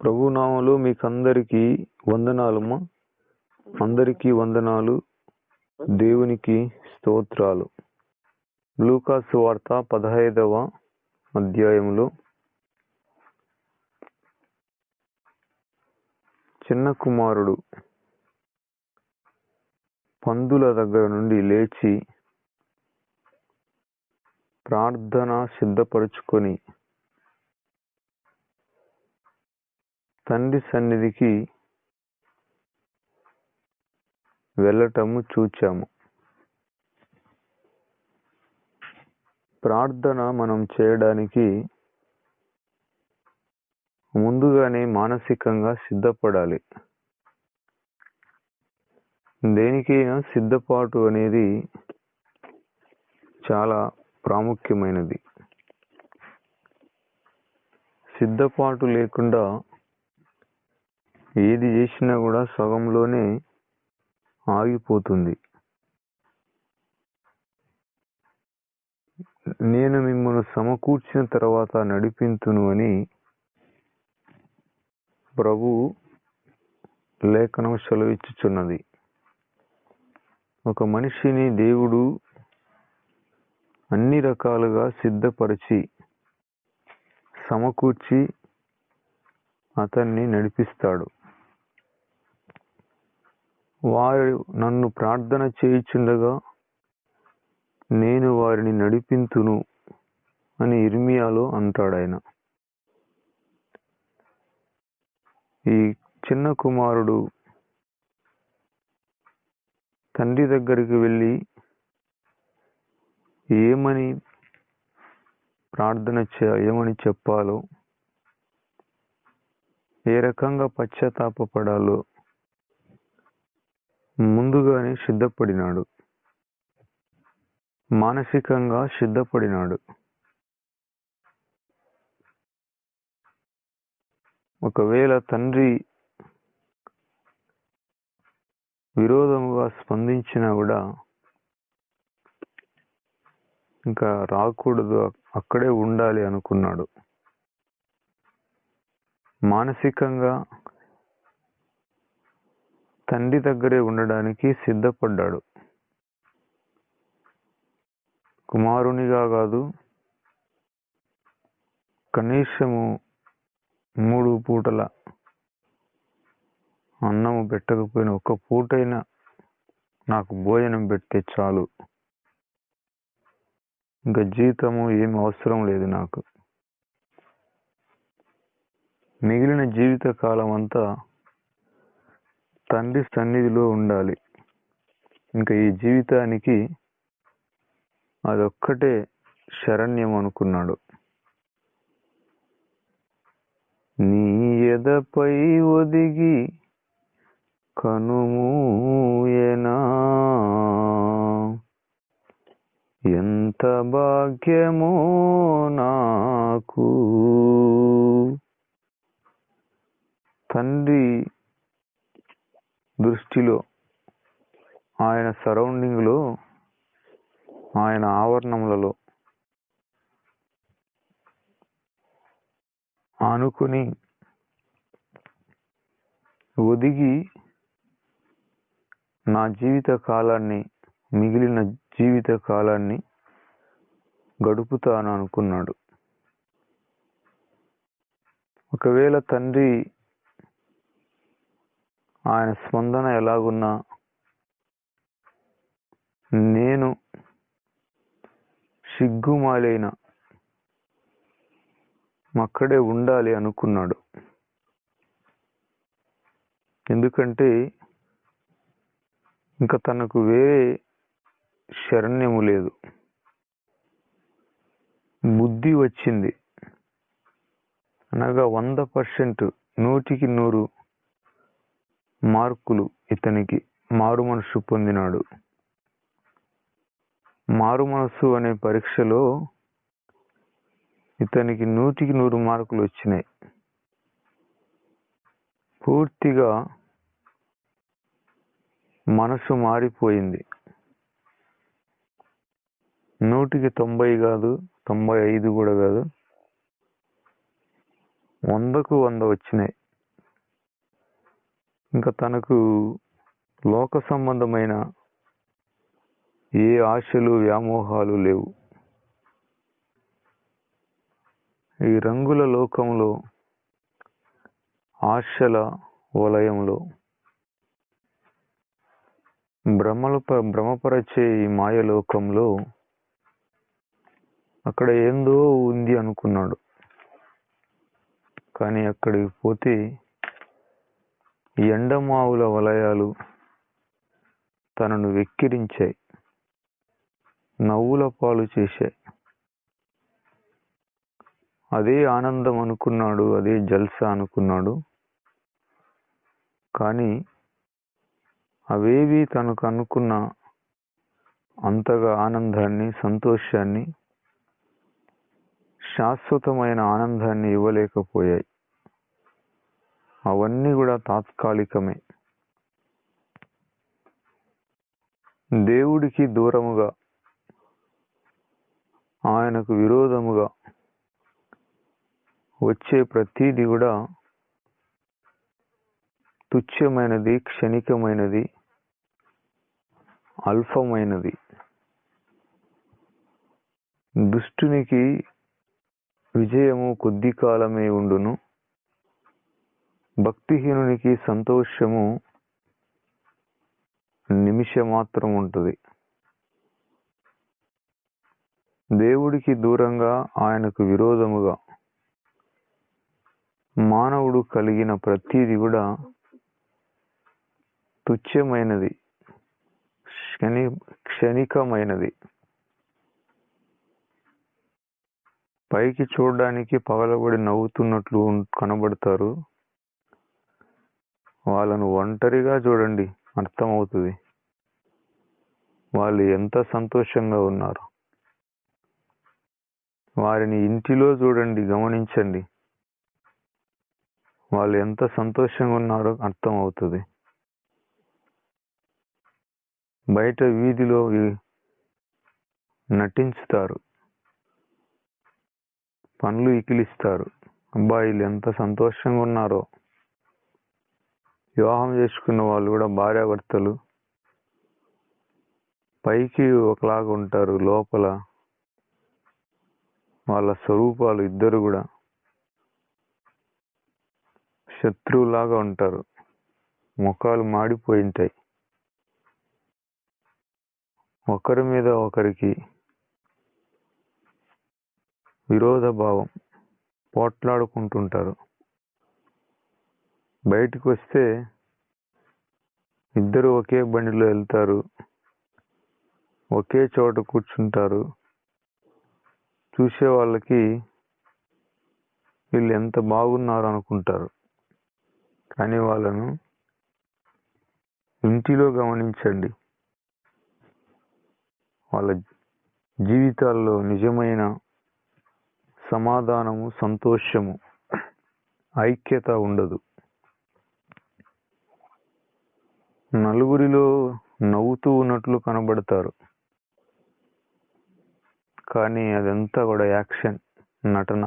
ప్రభునామములో మీకందరికీ వందనాలమ్మా. అందరికీ వందనాలు. దేవునికి స్తోత్రాలు. లూకాసు వార్త 15వ అధ్యాయంలో చిన్న కుమారుడు పందుల దగ్గర నుండి లేచి ప్రార్థన సిద్ధపరుచుకొని తండ్రి సన్నిధికి వెళ్ళటము చూచాము. ప్రార్థన మనం చేయడానికి ముందుగానే మానసికంగా సిద్ధపడాలి. దేనికైనా సిద్ధపాటు అనేది చాలా ప్రాముఖ్యమైనది. సిద్ధపాటు లేకుండా ఏది చేసినా కూడా సగంలోనే ఆగిపోతుంది. నేను మిమ్మల్ని సమకూర్చిన తర్వాత నడిపింతును అని ప్రభువు లేఖనం సెలవిచ్చుచున్నది. ఒక మనిషిని దేవుడు అన్ని రకాలుగా సిద్ధపరిచి సమకూర్చి అతన్ని నడిపిస్తాడు. వారు నన్ను ప్రార్థన చేయుచుండగా నేను వారిని నడిపింతును అని ఇర్మియాలో అంటాడు ఆయన. ఈ చిన్న కుమారుడు తండ్రి దగ్గరికి వెళ్ళి ఏమని ప్రార్థన ఏమని చెప్పాలో, ఏ రకంగా పశ్చాత్తాపపడాలో ముందుగానే సిద్ధపడినాడు. మానసికంగా సిద్ధపడినాడు. ఒకవేళ తండ్రి విరోధముగా స్పందించినా కూడా ఇంకా రాకూడదు, అక్కడే ఉండాలి అనుకున్నాడు. మానసికంగా తండ్రి దగ్గరే ఉండడానికి సిద్ధపడ్డాడు. కుమారునిగా కాదు, కనీసము 3 పూటల అన్నము పెట్టకపోయినా ఒక్క పూటైనా నాకు భోజనం పెడితే చాలు, ఇంకా జీతము ఏం అవసరం లేదు నాకు, మిగిలిన జీవిత కాలం అంతా తండ్రి సన్నిధిలో ఉండాలి, ఇంకా ఈ జీవితానికి అదొక్కటే శరణ్యం అనుకున్నాడు. నీ ఎదపై ఒదిగి కనుమూయనా, ఎంత భాగ్యమో నాకు. తండ్రి దృష్టిలో, ఆయన సరౌండింగ్లో, ఆయన ఆవరణములలో ఆనుకుని ఒదిగి నా జీవిత కాలాన్ని, మిగిలిన జీవిత కాలాన్ని గడుపుతాను అనుకున్నాడు. ఒకవేళ తండ్రి ఆయన స్పందన ఎలాగున్నా నేను సిగ్గుమాలైన అక్కడే ఉండాలి అనుకున్నాడు. ఎందుకంటే ఇంకా తనకు వేరే శరణ్యము లేదు. బుద్ధి వచ్చింది అనగా 100%, 100% మార్కులు ఇతనికి. మారు మనసు పొందినాడు. మారు మనసు అనే పరీక్షలో ఇతనికి 100% మార్కులు వచ్చినాయి. పూర్తిగా మనసు మారిపోయింది. 100కి 90 కాదు, 95 కూడా కాదు, 100కు 100 వచ్చినాయి. ఇంకా తనకు లోక సంబంధమైన ఏ ఆశలు వ్యామోహాలు లేవు. ఈ రంగుల లోకంలో, ఆశల వలయంలో, భ్రమపరచే ఈ మాయలోకంలో అక్కడ ఏందో ఉంది అనుకున్నాడు. కానీ అక్కడికి పోతే ఈ ఎండమావుల వలయాలు తనను వెక్కిరించాయి, నవ్వుల పాలు చేశాయి. అదే ఆనందం అనుకున్నాడు, అదే జల్సా అనుకున్నాడు. కానీ అవేవి తనకు అనుకున్న అంతగా ఆనందాన్ని, సంతోషాన్ని, శాశ్వతమైన ఆనందాన్ని ఇవ్వలేకపోయాయి. అవన్నీ కూడా తాత్కాలికమే. దేవుడికి దూరముగా, ఆయనకు విరోధముగా వచ్చే ప్రతీది కూడా తుచ్చమైనది, క్షణికమైనది, అల్పమైనది. దుష్టునికి విజయము కొద్ది కాలమే ఉండును, భక్తిహీనునికి సంతోషము నిమిషమాత్రం ఉంటుంది. దేవుడికి దూరంగా, ఆయనకు విరోధముగా మానవుడు కలిగిన ప్రతీది కూడా తుచ్చమైనది, క్షణికమైనది. పైకి చూడడానికి పగలబడి నవ్వుతున్నట్లు కనబడతారు. వాళ్ళను ఒంటరిగా చూడండి, అర్థమవుతుంది వాళ్ళు ఎంత సంతోషంగా ఉన్నారు. వారిని ఇంటిలో చూడండి, గమనించండి, వాళ్ళు ఎంత సంతోషంగా ఉన్నారో అర్థమవుతుంది. బయట వీధిలో నటించుతారు, పనులు ఇకిలిస్తారు. అబ్బాయిలు ఎంత సంతోషంగా ఉన్నారో. వివాహం చేసుకున్న వాళ్ళు కూడా భార్యాభర్తలు పైకి ఒకలాగా ఉంటారు, లోపల వాళ్ళ స్వరూపాలు ఇద్దరు కూడా శత్రువులాగా ఉంటారు. ముఖాలు మాడిపోయి ఉంటాయి. ఒకరి మీద ఒకరికి విరోధ భావం, పోట్లాడుకుంటుంటారు. బయటకు వస్తే ఇద్దరు ఒకే బండిలో వెళ్తారు, ఒకే చోట కూర్చుంటారు. చూసే వాళ్ళకి వీళ్ళు ఎంత బాగున్నారు అనుకుంటారు. కానీ వాళ్ళను ఇంటిలో గమనించండి, వాళ్ళ జీవితాల్లో నిజమైన సమాధానము, సంతోషము, ఐక్యత ఉండదు. నలుగురిలో నవ్వుతూ ఉన్నట్లు కనబడతారు, కానీ అదంతా కూడా యాక్షన్, నటన.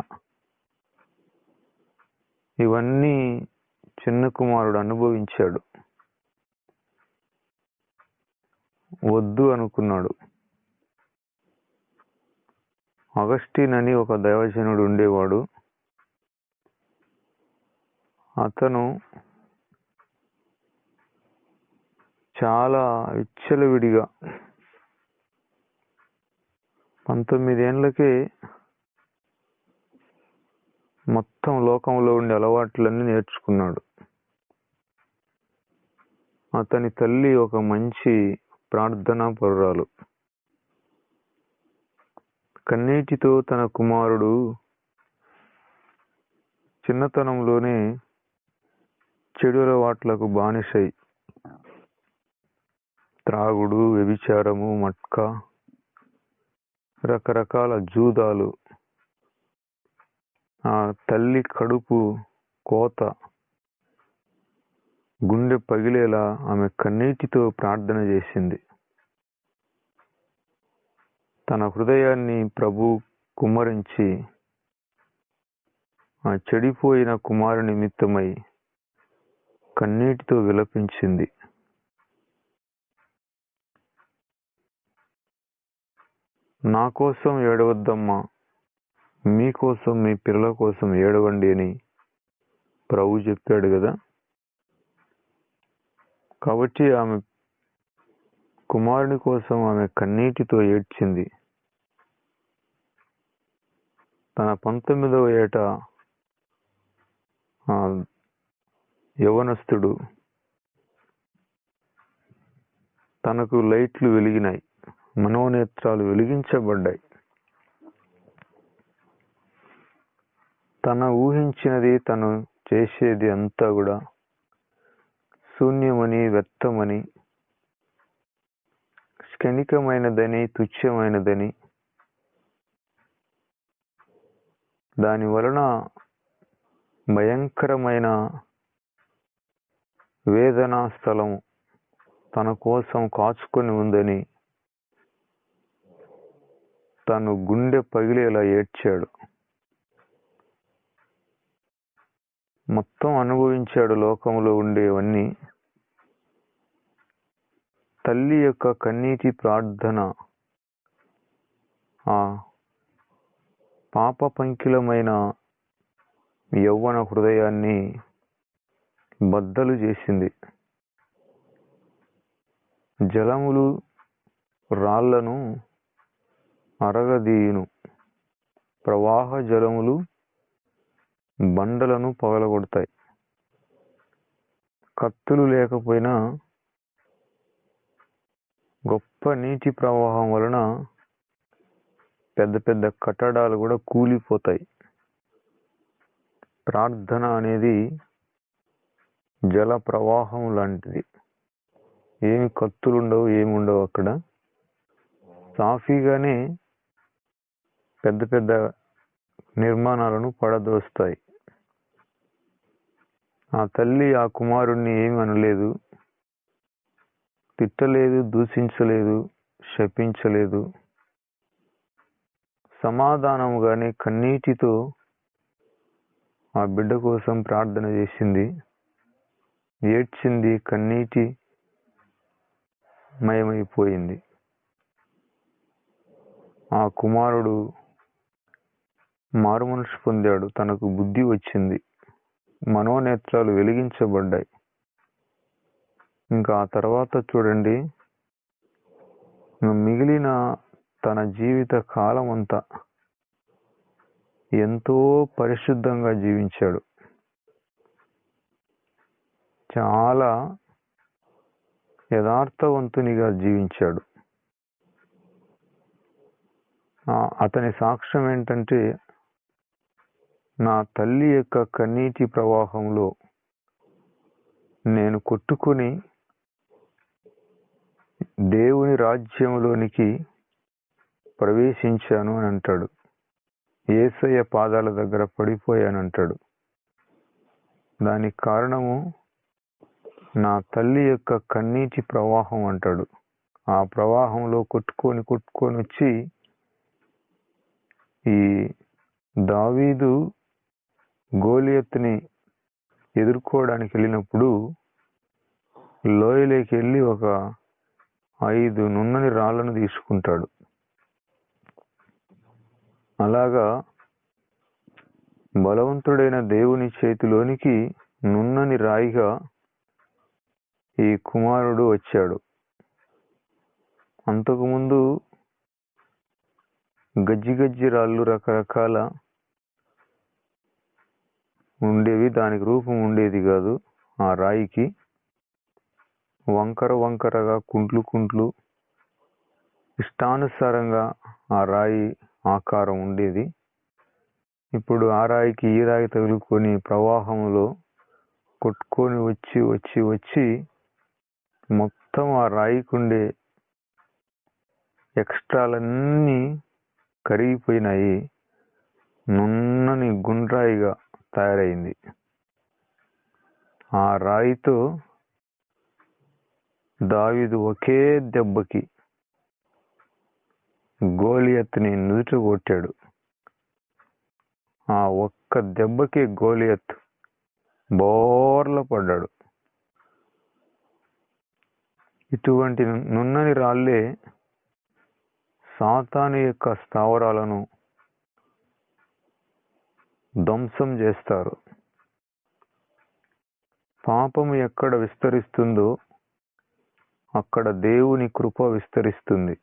ఇవన్నీ చిన్న కుమారుడు అనుభవించాడు. వద్దు అనుకున్నాడు. అగస్టిన్ అని ఒక దైవజనుడు ఉండేవాడు. అతను చాలా విచ్చలవిడిగా 19 ఏళ్ళకే మొత్తం లోకంలో ఉండే అలవాట్లన్నీ నేర్చుకున్నాడు. అతని తల్లి ఒక మంచి ప్రార్థనా పరురాలు. కన్నీటితో తన కుమారుడు చిన్నతనంలోనే చెడు అలవాట్లకు బానిసై త్రాగుడు, వ్యభిచారము, మట్కా, రకరకాల జూదాలు, ఆ తల్లి కడుపు కోత, గుండె పగిలేలా ఆమె కన్నీటితో ప్రార్థన చేసింది. తన హృదయాన్ని ప్రభు కుమ్మరించి ఆ చెడిపోయిన కుమారు నిమిత్తమై కన్నీటితో విలపించింది. నా కోసం ఏడవద్దమ్మా, మీకోసం, మీ పిల్లల కోసం ఏడవండి అని ప్రభు చెప్పాడు కదా. కాబట్టి ఆమె కుమారుని కోసం ఆమె కన్నీటితో ఏడ్చింది. తన 19వ ఏట యవనస్తుడు, తనకు లైట్లు వెలిగినాయి, మనోనేత్రాలు వెలిగించబడ్డాయి. తన ఊహించినది, తను చేసేది అంతా కూడా శూన్యమని, వ్యర్థమని, క్షణికమైనదని, తుచ్చమైనదని, దాని వలన భయంకరమైన వేదనా స్థలము తన కోసం కాచుకొని ఉందని తను గుండె పగిలేలా ఏడ్చాడు. మొత్తం అనుభవించాడు లోకంలో ఉండేవన్నీ. తల్లి యొక్క కన్నీటి ప్రార్థన ఆ పాప పంకిలమైన యవ్వన హృదయాన్ని బద్దలు చేసింది. జలములు రాళ్లను అరగదీయును, ప్రవాహ జలములు బండలను పగలగొడతాయి. కత్తులు లేకపోయినా గొప్ప నీటి ప్రవాహం వలన పెద్ద పెద్ద కట్టడాలు కూడా కూలిపోతాయి. ప్రార్థన అనేది జల ప్రవాహం లాంటిది. ఏమి కత్తులుండవు, ఏముండవు. అక్కడ సాఫీగానే పెద్ద పెద్ద నిర్మాణాలను పడదోస్తాయి. ఆ తల్లి ఆ కుమారుణ్ణి ఏమి అనలేదు, తిట్టలేదు, దూషించలేదు, శపించలేదు. సమాధానముగానే కన్నీటితో ఆ బిడ్డ కోసం ప్రార్థన చేసింది, ఏడ్చింది, కన్నీటి మయమైపోయింది. ఆ కుమారుడు మారుమనసు పొందాడు, తనకు బుద్ధి వచ్చింది, మనోనేత్రాలు వెలిగించబడ్డాయి. ఇంకా ఆ తర్వాత చూడండి, మిగిలిన తన జీవిత కాలం అంతా ఎంతో పరిశుద్ధంగా జీవించాడు. చాలా యథార్థవంతునిగా జీవించాడు. అతని సాక్ష్యం ఏంటంటే, నా తల్లి యొక్క కన్నీటి ప్రవాహంలో నేను కొట్టుకొని దేవుని రాజ్యంలోనికి ప్రవేశించాను అని అంటాడు. యేసయ్య పాదాల దగ్గర పడిపోయానంటాడు. దానికి కారణము నా తల్లి యొక్క కన్నీటి ప్రవాహం అంటాడు. ఆ ప్రవాహంలో కొట్టుకొని వచ్చి ఈ దావీదు గోలియత్తుని ఎదుర్కోవడానికి వెళ్ళినప్పుడు లోయలోకి వెళ్ళి ఒక 5 నున్నని రాళ్లను తీసుకుంటాడు. అలాగా బలవంతుడైన దేవుని చేతిలోనికి నున్నని రాయిగా ఈ కుమారుడు వచ్చాడు. అంతకుముందు గజ్జి రాళ్ళు రకరకాల ఉండేవి, దానికి రూపం ఉండేది కాదు. ఆ రాయికి వంకరగా కుంట్లు ఇష్టానుసారంగా ఆ రాయి ఆకారం ఉండేది. ఇప్పుడు ఆ రాయికి ఈ రాయి తగులుకొని ప్రవాహంలో కొట్టుకొని వచ్చి మొత్తం ఆ రాయికుండే ఎక్స్ట్రాలన్నీ కరిగిపోయినాయి. నున్నని గుండ్రాయిగా తయారైంది. ఆ రాయితో దావీదు ఒకే దెబ్బకి గోలియత్ని నుదుట కొట్టాడు. ఆ ఒక్క దెబ్బకి గోలియత్ బోర్ల పడ్డాడు. ఇటువంటి నున్నని రాళ్ళే సాతాను యొక్క స్థావరాలను ధ్వంసం చేస్తారు. పాపము ఎక్కడ విస్తరిస్తుందో అక్కడ దేవుని కృప విస్తరిస్తుంది.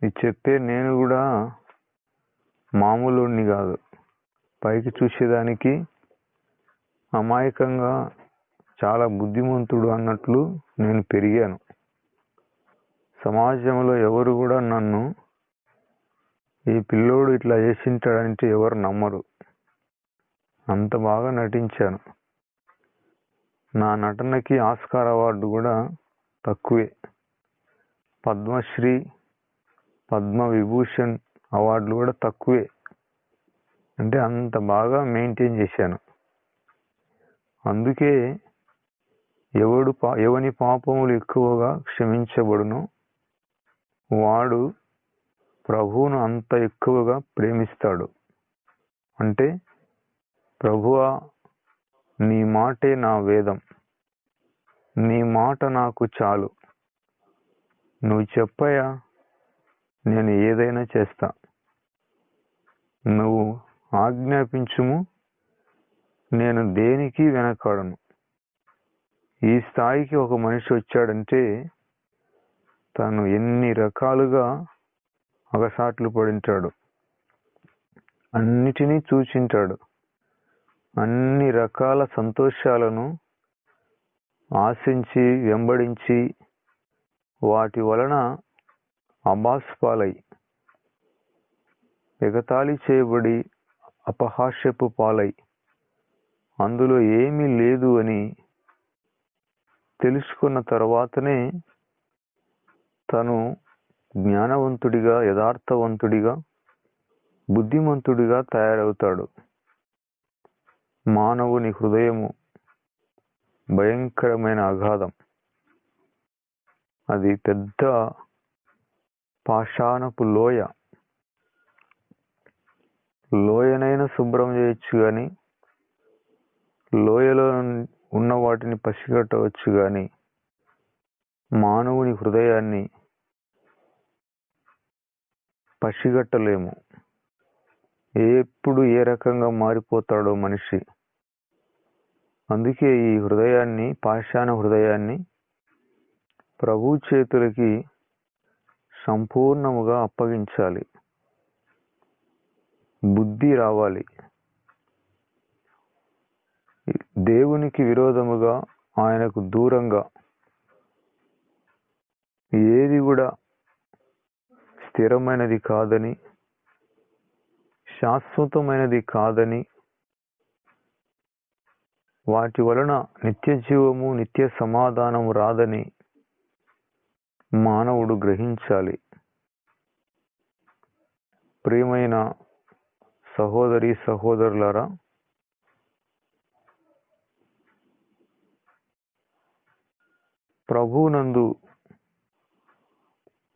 ఇది చెప్పే నేను కూడా మామూలుని కాదు. పైకి చూసేదానికి అమాయకంగా చాలా బుద్ధిమంతుడు అన్నట్లు నేను పెరిగాను. సమాజంలో ఎవరు కూడా నన్ను ఈ పిల్లోడు ఇట్లా చేసింటాడంటే ఎవరు నమ్మరు. అంత బాగా నటించాను. నా నటనకి ఆస్కార్ అవార్డు కూడా తక్కువే. పద్మశ్రీ, పద్మవిభూషణ్ అవార్డులు కూడా తక్కువే. అంటే అంత బాగా మెయింటైన్ చేశాను. అందుకే ఎవని పాపములు ఎక్కువగా క్షమించబడును వాడు ప్రభువును అంత ఎక్కువగా ప్రేమిస్తాడు. అంటే ప్రభువా, నీ మాటే నా వేదం, నీ మాట నాకు చాలు, నువ్వు చెప్పయా నేను ఏదైనా చేస్తా, నువ్వు ఆజ్ఞాపించుము నేను దేనికి వెనకాడను. ఈ స్థాయికి ఒక మనిషి వచ్చాడంటే తను ఎన్ని రకాలుగా అగసాట్లు పడింటాడు, అన్నిటినీ చూచింటాడు, అన్ని రకాల సంతోషాలను ఆశించి వెంబడించి వాటి వలన అబాస్పాలై ఎగతాళి చేయబడి అపహాస్యపు పాలై అందులో ఏమీ లేదు అని తెలుసుకున్న తర్వాతనే తను జ్ఞానవంతుడిగా, యథార్థవంతుడిగా, బుద్ధిమంతుడిగా తయారవుతాడు. మానవుని హృదయము భయంకరమైన అగాధం. అది పెద్ద పాషాణపు లోయ. లోయనైనా శుభ్రం చేయొచ్చు కానీ, లోయలో ఉన్న వాటిని పసిగట్టవచ్చు కానీ మానవుని హృదయాన్ని పసిగట్టలేము. ఎప్పుడు ఏ రకంగా మారిపోతాడో మనిషి. అందుకే ఈ హృదయాన్ని, పాషాణ హృదయాన్ని ప్రభు చేతులకి సంపూర్ణముగా అప్పగించాలి. బుద్ధి రావాలి. దేవునికి విరోధముగా, ఆయనకు దూరంగా ఏది కూడా స్థిరమైనది కాదని, శాశ్వతమైనది కాదని, వాటి వలన నిత్య జీవము, నిత్య సమాధానము రాదని మానవుడు గ్రహించాలి. ప్రియమైన సహోదరి సహోదరులారా, ప్రభువునందు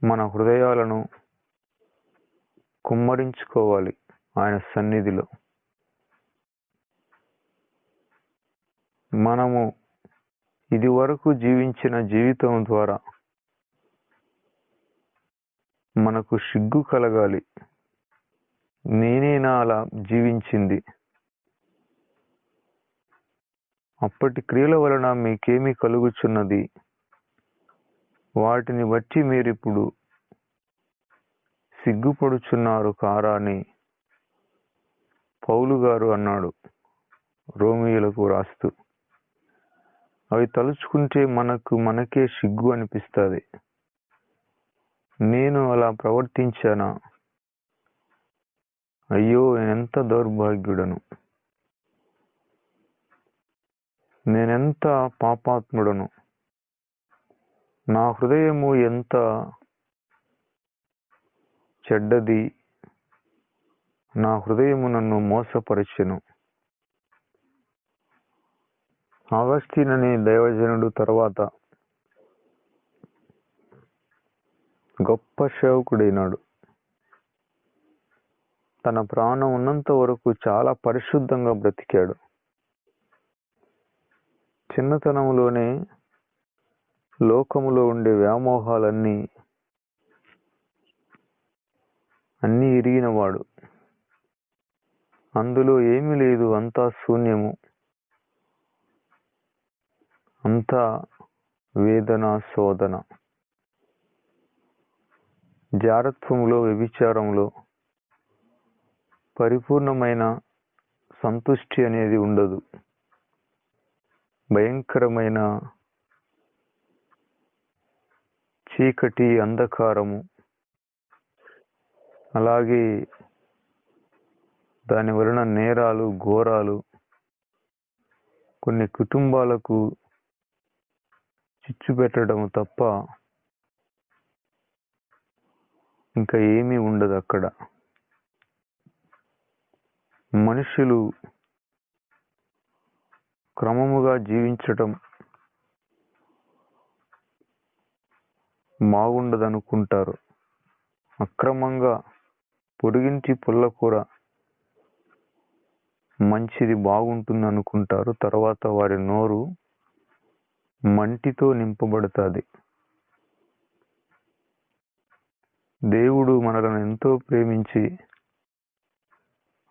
మన హృదయాలను కుమ్మరించుకోవాలి. ఆయన సన్నిధిలో మనము ఇదివరకు జీవించిన జీవితం ద్వారా మనకు సిగ్గు కలగాలి. నేనేనా అలా జీవించింది? అప్పటి క్రియల వలన మీకేమి కలుగుచున్నది? వాటిని బట్టి మీరిప్పుడు సిగ్గుపడుచున్నారు కారా అని పౌలు గారు అన్నాడు రోమియోలకు రాస్తూ. అవి తలుచుకుంటే మనకే సిగ్గు అనిపిస్తుంది. నేను అలా ప్రవర్తించానా? అయ్యో, నేనెంత దౌర్భాగ్యుడను, నేనెంత పాపాత్ముడను, నా హృదయము ఎంత చెడ్డది, నా హృదయము నన్ను మోసపరచెను. అగస్టిన్ అనే దైవజనుడు తర్వాత గొప్ప సేవకుడైనాడు. తన ప్రాణం ఉన్నంత వరకు చాలా పరిశుద్ధంగా బ్రతికాడు. చిన్నతనంలోనే లోకములో ఉండే వ్యామోహాలన్నీ ఎరిగినవాడు. అందులో ఏమీ లేదు, అంతా శూన్యము, అంతా వేదన, శోధన. జారత్వములో, వ్యభిచారంలో పరిపూర్ణమైన సంతుష్టి అనేది ఉండదు. భయంకరమైన చీకటి, అంధకారము, అలాగే దాని వలన నేరాలు, ఘోరాలు, కొన్ని కుటుంబాలకు చిచ్చు పెట్టడం తప్ప ఇంకా ఏమీ ఉండదు అక్కడ. మనుషులు క్రమముగా జీవించటం బాగుండదనుకుంటారు. అక్రమంగా పొరుగింటి పుల్లకూర మంచిది, బాగుంటుంది అనుకుంటారు. తర్వాత వారి నోరు మంటితో నింపబడుతుంది. దేవుడు మనలను ఎంతో ప్రేమించి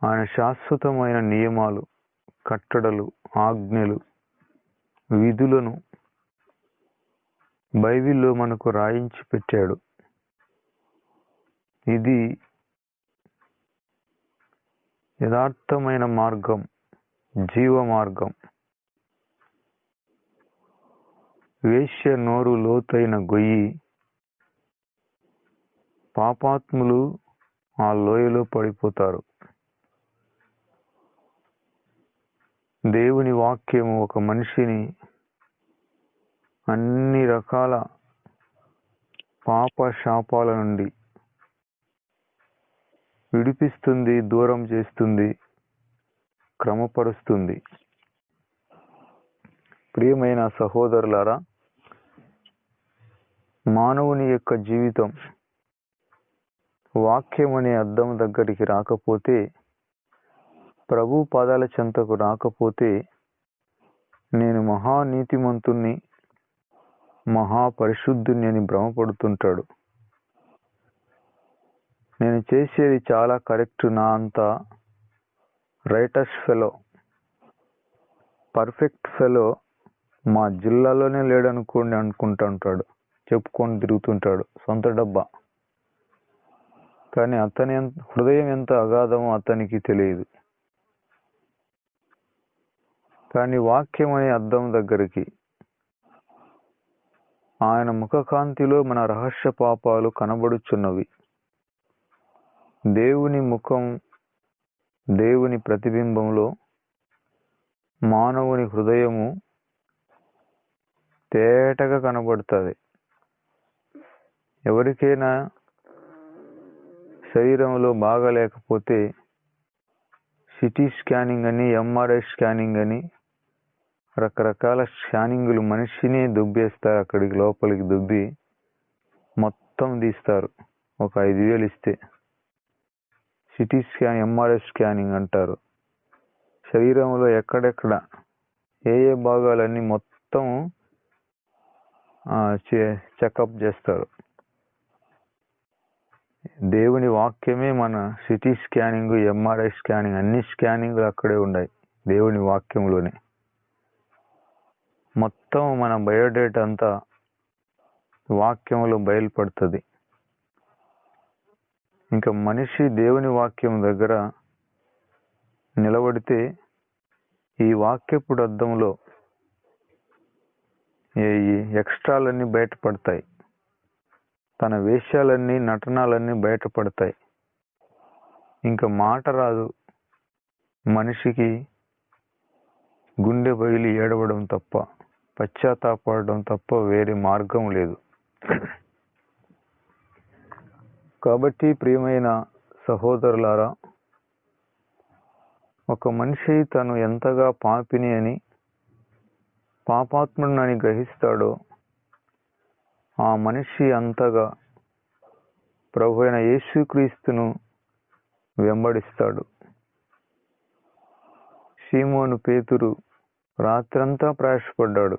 ఆయన శాశ్వతమైన నియమాలు, కట్టడలు, ఆజ్ఞలు, విధులను బైబిల్లో మనకు రాయించి పెట్టాడు. ఇది యథార్థమైన మార్గం, జీవ మార్గం. వేశ్య నోరు లోతైన గొయ్యి, పాపాత్ములు ఆ లోయలో పడిపోతారు. దేవుని వాక్యము ఒక మనిషిని అన్ని రకాల పాప శాపాల నుండి విడిపిస్తుంది, దూరం చేస్తుంది, క్రమపరుస్తుంది. ప్రియమైన సహోదరులారా, మానవుని యొక్క జీవితం వాక్యం అనే అద్దం దగ్గరికి రాకపోతే, ప్రభు పాదాల చెంతకు రాకపోతే, నేను మహానీతిమంతుణ్ణి, మహాపరిశుద్ధుని అని భ్రమపడుతుంటాడు. నేను చేసేది చాలా కరెక్ట్, నా అంత రైటర్స్ ఫెలో, పర్ఫెక్ట్ ఫెలో మా జిల్లాలోనే లేడనుకోండి అనుకుంటుంటాడు, చెప్పుకొని తిరుగుతుంటాడు, సొంత డబ్బా. కానీ అతని హృదయం ఎంత అగాధమో అతనికి తెలియదు. కానీ వాక్యం అనే అద్దం దగ్గరికి, ఆయన ముఖకాంతిలో మన రహస్య పాపాలు కనబడుచున్నవి. దేవుని ముఖం, దేవుని ప్రతిబింబంలో మానవుని హృదయము తేటగా కనబడుతుంది. ఎవరికైనా శరీరంలో బాగలేకపోతే సిటీ స్కానింగ్ అని, ఎంఆర్ఐ స్కానింగ్ అని, రకరకాల స్కానింగులు మనిషిని దుబ్బేస్తారు. అక్కడికి లోపలికి దుబ్బి మొత్తం తీస్తారు. ఒక 5,000 ఇస్తే సిటీ స్కాన్, ఎంఆర్ఐ స్కానింగ్ అంటారు. శరీరంలో ఎక్కడెక్కడ ఏ భాగాలన్నీ మొత్తం చెకప్ చేస్తారు. దేవుని వాక్యమే మన సిటీ స్కానింగ్, ఎంఆర్ఐ స్కానింగ్, అన్ని స్కానింగ్లు అక్కడే ఉన్నాయి. దేవుని వాక్యంలోనే మొత్తం మన బయోడేటా అంతా వాక్యంలో బయలుపడుతుంది. ఇంకా మనిషి దేవుని వాక్యం దగ్గర నిలబడితే ఈ వాక్యపు అద్దంలో ఈ ఎక్స్ట్రాలన్నీ బయటపడతాయి. తన వేషాలన్నీ, నటనాలన్నీ బయటపడతాయి. ఇంకా మాట రాదు మనిషికి. గుండె బయలు ఏడవడం తప్ప, పశ్చాత్తాపడడం తప్ప వేరే మార్గం లేదు. కాబట్టి ప్రియమైన సహోదరులారా, ఒక మనిషి తను ఎంతగా పాపిని అని, పాపాత్ముడిని గ్రహిస్తాడో ఆ మనిషి అంతగా ప్రభు అయిన యేసుక్రీస్తును వెంబడిస్తాడు. సీమోను పేతురు రాత్రంతా ప్రయాసపడ్డాడు.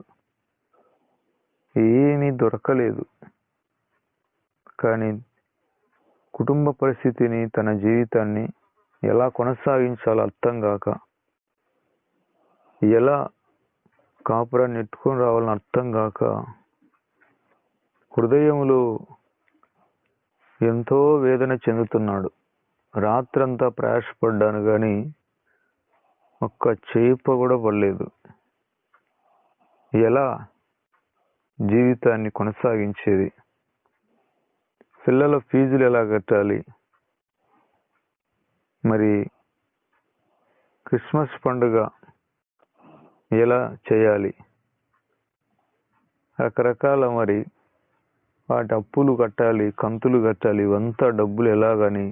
ఏమీ దొరకలేదు. కానీ కుటుంబ పరిస్థితిని, తన జీవితాన్ని ఎలా కొనసాగించాలో అర్థం కాక, ఎలా కాపురాన్ని నెట్టుకొని రావాలని అర్థం కాక, హృదయంలో ఎంతో వేదన చెందుతున్నాడు. రాత్రంతా ప్రయాసపడ్డాను కానీ ఒక్క చేప కూడా పడలేదు. ఎలా జీవితాన్ని కొనసాగించేది? పిల్లల ఫీజులు ఎలా కట్టాలి? మరి క్రిస్మస్ పండుగ ఎలా చేయాలి? రకరకాల మరి వాటి అప్పులు కట్టాలి, కంతులు కట్టాలి, ఇవంతా డబ్బులు ఎలాగని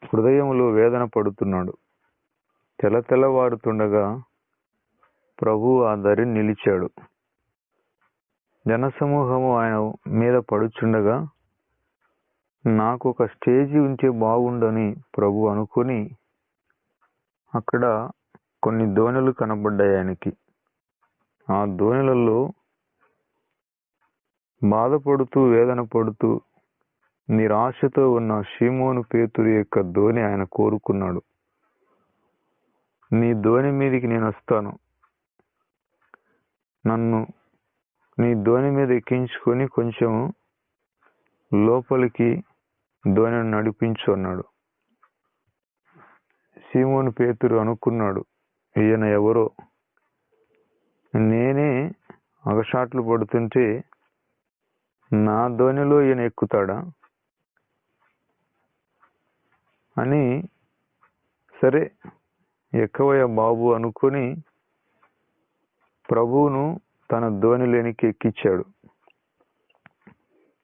హృదయంలో వేదన పడుతున్నాడు. తెల్లవారుతుండగా ప్రభు ఆ దరిని నిలిచాడు. జనసమూహము ఆయన మీద పడుచుండగా నాకు ఒక స్టేజీ ఉంటే బాగుండని ప్రభు అనుకుని అక్కడ కొన్ని దోణులు కనబడ్డాయి ఆయనకి. ఆ దోణులలో బాధపడుతూ, వేదన పడుతూ, నిరాశతో ఉన్న షీమోను పేతురు యొక్క దోణి ఆయన కోరుకున్నాడు. నీ దోణి మీదకి నేను వస్తాను, నన్ను నీ దోణి మీద ఎక్కించుకొని కొంచెం లోపలికి దోణిని నడిపించు అన్నాడు. షీమోను పేతురు అనుకున్నాడు, ఈయన ఎవరో, నేనే అగసాట్లు పడుతుంటే నా దోణిలో ఈయన ఎక్కుతాడా అని, సరే ఎక్కవయ్య బాబు అనుకుని ప్రభువును తన దోణిలోనికి ఎక్కించాడు.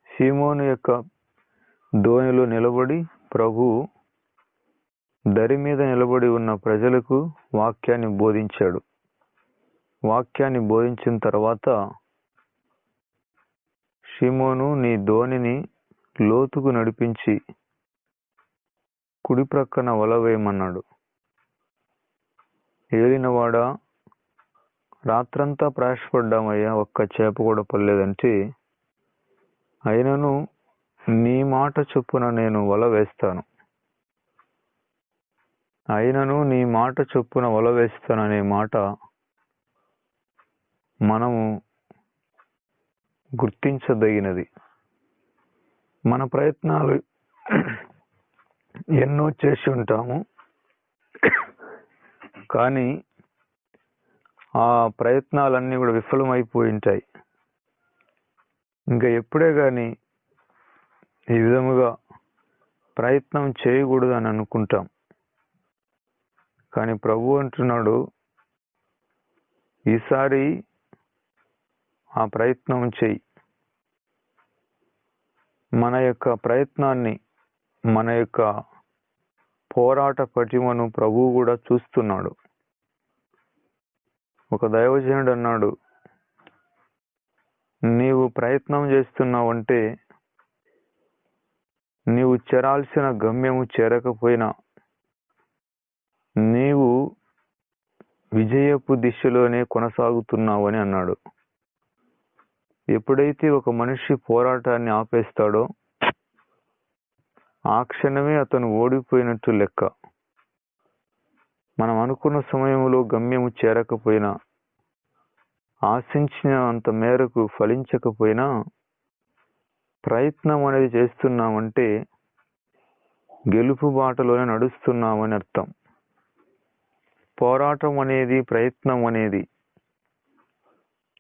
షీమోను యొక్క దోణిలో నిలబడి ప్రభు దరి మీద నిలబడి ఉన్న ప్రజలకు వాక్యాన్ని బోధించాడు. వాక్యాన్ని బోధించిన తర్వాత, షీమోను నీ దోణిని లోతుకు నడిపించి కుడి ప్రక్కన వల వేయమన్నాడు. ఏలినవాడా, రాత్రంతా ప్రయాసపడ్డామయ్యా, ఒక్క చేప కూడా పడలేదంటే, అయినను నీ మాట చొప్పున నేను వల వేస్తాను, అయినను నీ మాట చొప్పున వల వేస్తాననే మాట మనము గుర్తించదగినది. మన ప్రయత్నాలు ఎన్నో చేసి ఉంటాము, కానీ ఆ ప్రయత్నాలన్నీ కూడా విఫలమైపోయి ఉంటాయి. ఇంకా ఎప్పుడే కానీ ఈ విధముగా ప్రయత్నం చేయకూడదు అని అనుకుంటాం. కానీ ప్రభు అంటున్నాడు, ఈసారి ఆ ప్రయత్నం చెయ్యి. మన యొక్క ప్రయత్నాన్ని, మన యొక్క పోరాట పటిమను ప్రభువు కూడా చూస్తున్నాడు. ఒక దైవజనుడు అన్నాడు, నీవు ప్రయత్నం చేస్తున్నావంటే నీవు చేరాల్సిన గమ్యము చేరకపోయినా నీవు విజయపు దిశలోనే కొనసాగుతున్నావు అని అన్నాడు. ఎప్పుడైతే ఒక మనిషి పోరాటాన్ని ఆపేస్తాడో ఆ క్షణమే అతను ఓడిపోయినట్టు లెక్క. మనం అనుకున్న సమయంలో గమ్యము చేరకపోయినా, ఆశించిన అంత మేరకు ఫలించకపోయినా, ప్రయత్నం అనేది చేస్తున్నామంటే గెలుపు బాటలోనే నడుస్తున్నామని అర్థం. పోరాటం అనేది, ప్రయత్నం అనేది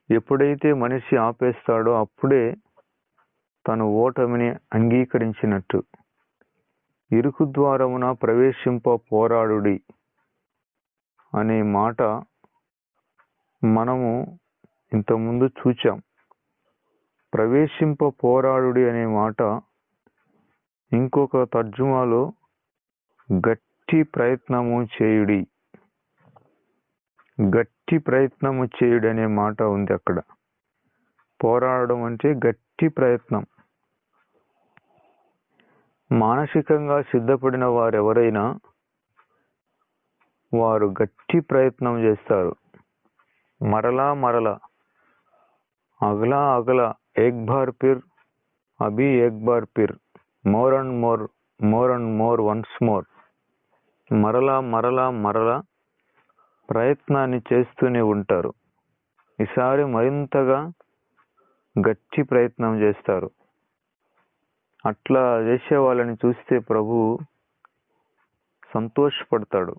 ఎప్పుడైతే మనిషి ఆపేస్తాడో అప్పుడే తను ఓటమిని అంగీకరించినట్టు. ఇరుకు ద్వారమున ప్రవేశింప పోరాడుడి అనే మాట మనము ఇంతకుముందు చూచాం. ప్రవేశింప పోరాడుడి అనే మాట ఇంకొక తర్జుమాలో గట్టి ప్రయత్నము చేయుడి, గట్టి ప్రయత్నము చేయుడి అనే మాట ఉంది అక్కడ. పోరాడడం అంటే గట్టి ప్రయత్నం. మానసికంగా సిద్ధపడిన వారెవరైనా వారు గట్టి ప్రయత్నం చేస్తారు. మరలా अगला अगला एक बार फिर अभी एक बार फिर मोर అండ్ మోర్ వన్స్ మోర్ మరలా మరలా మరలా ప్రయత్నాన్ని చేస్తూనే ఉంటారు. ఈసారి మరింతగా గట్టి ప్రయత్నం చేస్తారు. అట్లా చేసే వాళ్ళని చూస్తే ప్రభు సంతోషపడతాడు.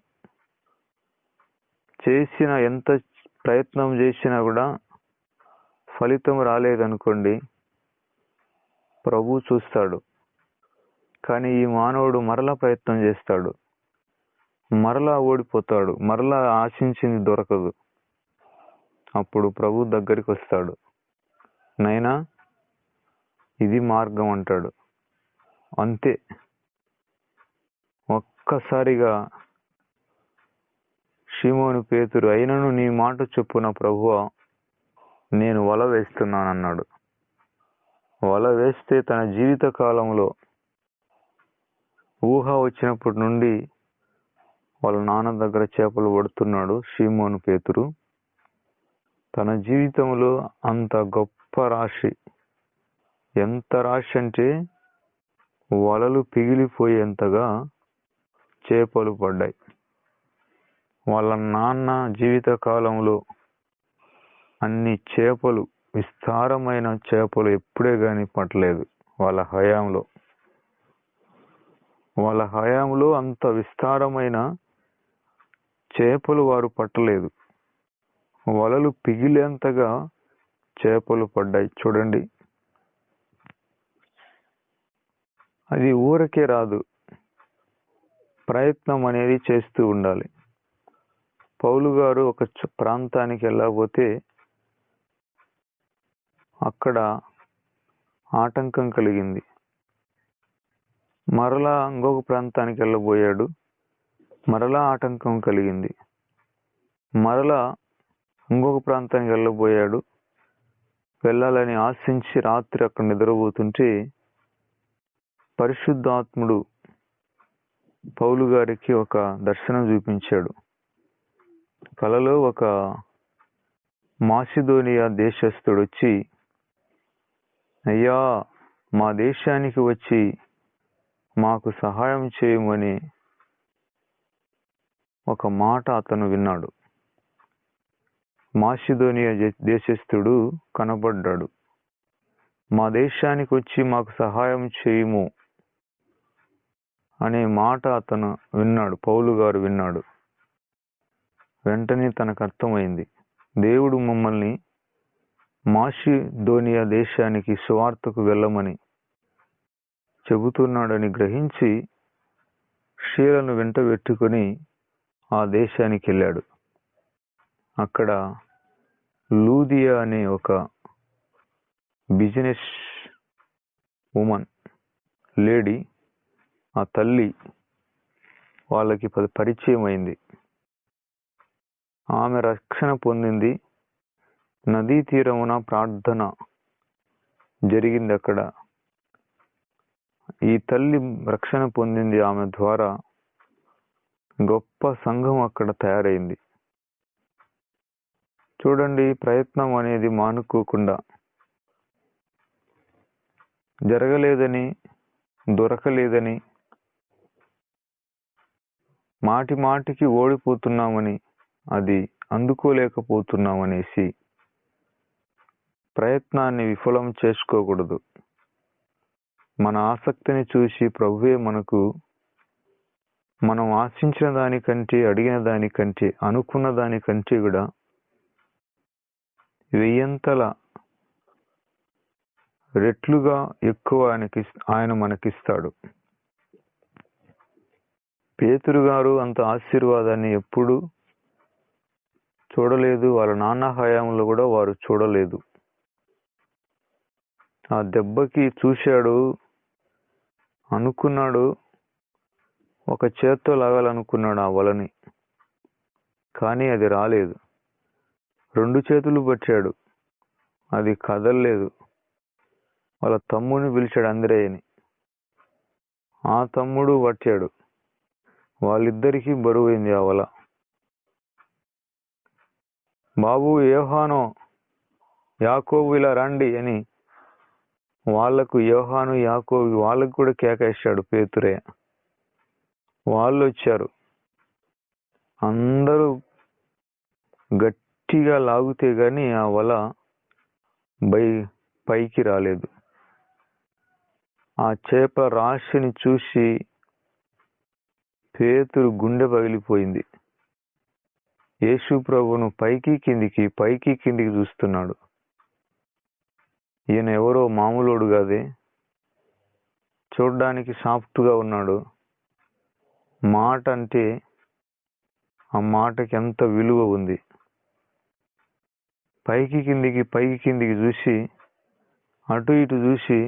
ఎంత ప్రయత్నం చేసినా కూడా ఫలితం రాలేదనుకోండి, ప్రభు చూస్తాడు. కానీ ఈ మానవుడు మరలా ప్రయత్నం చేస్తాడు, మరలా ఓడిపోతాడు, మరలా ఆశించింది దొరకదు. అప్పుడు ప్రభు దగ్గరికి వస్తాడు. నైనా ఇది మార్గం అంటాడు. అంతే. ఒక్కసారిగా షిమోను పేతురు, అయినను నీ మాట చొప్పున ప్రభువా నేను వల వేస్తున్నానన్నాడు. వల వేస్తే తన జీవిత కాలంలో ఊహ వచ్చినప్పటి నుండి వాళ్ళ నాన్న దగ్గర చేపలు పడుతున్నాడు షిమోను పేతురు. తన జీవితంలో అంత గొప్ప రాశి, ఎంత రాశి అంటే వలలు పిగిలిపోయేంతగా చేపలు పడ్డాయి. వాళ్ళ నాన్న జీవిత కాలంలో అన్ని చేపలు, విస్తారమైన చేపలు ఎప్పుడే కానీ పట్టలేదు. వాళ్ళ హయాంలో అంత విస్తారమైన చేపలు వారు పట్టలేదు. వలలు పిగిలేంతగా చేపలు పడ్డాయి. చూడండి, అది ఊరకే రాదు, ప్రయత్నం అనేది చేస్తూ ఉండాలి. పౌలు గారు ఒక ప్రాంతానికి వెళ్ళకపోతే అక్కడ ఆటంకం కలిగింది. మరలా ఇంకొక ప్రాంతానికి వెళ్ళబోయాడు, మరలా ఆటంకం కలిగింది. మరలా ఇంకొక ప్రాంతానికి వెళ్ళబోయాడు, వెళ్ళాలని ఆశించి రాత్రి అక్కడ నిద్రపోతుంటే పరిశుద్ధాత్ముడు పౌలు గారికి ఒక దర్శనం చూపించాడు. కలలో ఒక మాసిదోనియా దేశస్థుడు వచ్చి, అయ్యా మా దేశానికి వచ్చి మాకు సహాయం చేయమని ఒక మాట అతను విన్నాడు. మాసిదోనియా దేశస్థుడు కనబడ్డాడు. మా దేశానికి వచ్చి మాకు సహాయం చేయము అనే మాట అతను విన్నాడు, పౌలు గారు విన్నాడు. వెంటనే తనకు అర్థమైంది, దేవుడు మమ్మల్ని మాసిదోనియా దేశానికి సువార్తకు వెళ్ళమని చెబుతున్నాడని గ్రహించి షీలను వెంట పెట్టుకొని ఆ దేశానికి వెళ్ళాడు. అక్కడ లూదియా అనే ఒక బిజినెస్ ఉమెన్ లేడీ, ఆ తల్లి వాళ్ళకి పరిచయం అయింది. ఆమె రక్షణ పొందింది. నదీ తీరమున ప్రార్థన జరిగింది. అక్కడ ఈ తల్లి రక్షణ పొందింది. ఆమె ద్వారా గొప్ప సంఘం అక్కడ తయారైంది. చూడండి, ప్రయత్నం అనేది మానుకోకుండా, జరగలేదని, దొరకలేదని, మాటి మాటికి ఓడిపోతున్నామని, అది అందుకోలేకపోతున్నామనేసి ప్రయత్నాన్ని విఫలం చేసుకోకూడదు. మన ఆసక్తిని చూసి ప్రభువే మనకు మనం ఆశించిన దానికంటే, అడిగిన దానికంటే, అనుకున్న దానికంటే కూడా 1000 రెట్లుగా ఎక్కువ ఆయన మనకిస్తాడు. పేతురు గారు అంత ఆశీర్వాదాన్ని ఎప్పుడు చూడలేదు. వాళ్ళ నాన్న హయాంలో కూడా వారు చూడలేదు. ఆ దెబ్బకి చూశాడు, అనుకున్నాడు, ఒక చేత్తో లాగాలనుకున్నాడు ఆ వలని, కానీ అది రాలేదు. 2 చేతులు పట్టాడు, అది కదలలేదు. వాళ్ళ తమ్ముడిని పిలిచాడు, అంద్రేయని. ఆ తమ్ముడు పట్టాడు. వాళ్ళిద్దరికీ బరువైంది ఆ వల. బాబు యోహాను యాకోబు ఇలా రండి అని వాళ్లకు, యోహాను యాకోబు వాళ్ళకు కూడా కేకేశాడు పేతురే. వాళ్ళు వచ్చారు. అందరూ గట్టిగా లాగితే గాని ఆ వల పైకి రాలేదు. ఆ చేప రాశిని చూసి పేతురు గుండె పగిలిపోయింది. యేసు ప్రభువును పైకి కిందికి చూస్తున్నాడు. ఈయన ఎవరో మామూలోడు కాదే, చూడ్డానికి సాఫ్ట్గా ఉన్నాడు. మాట అంటే ఆ మాటకి ఎంత విలువ ఉంది. పైకి కిందికి చూసి అటు ఇటు చూసి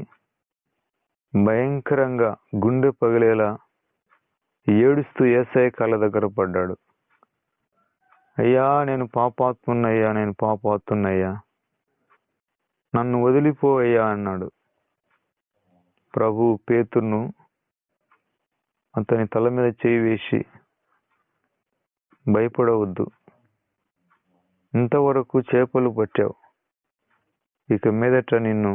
భయంకరంగా గుండె పగిలేలా ఏడుస్తూ యేసయ్య కాళ్ళ దగ్గర పడ్డాడు. అయ్యా, నేను పాపాత్మున్నయ్యా, నన్ను వదిలిపో అయ్యా అన్నాడు. ప్రభు పేతురును అతని తల మీద చేయి వేసి, భయపడవద్దు, ఇంతవరకు చేపలు పట్టావు, ఇక మీదట నిన్ను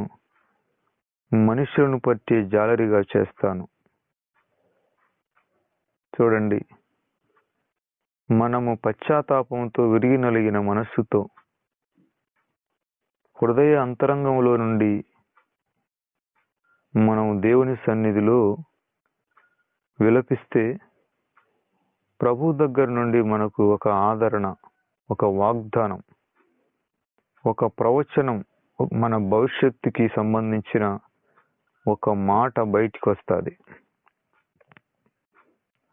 మనుషులను పట్టి జాలరిగా చేస్తాను. చూడండి, మనము పశ్చాత్తాపంతో విరిగి నలిగిన మనస్సుతో హృదయ అంతరంగంలో నుండి మనం దేవుని సన్నిధిలో విలపిస్తే ప్రభు దగ్గర నుండి మనకు ఒక ఆదరణ, ఒక వాగ్దానం, ఒక ప్రవచనం, మన భవిష్యత్తుకి సంబంధించిన ఒక మాట బయటికి వస్తుంది.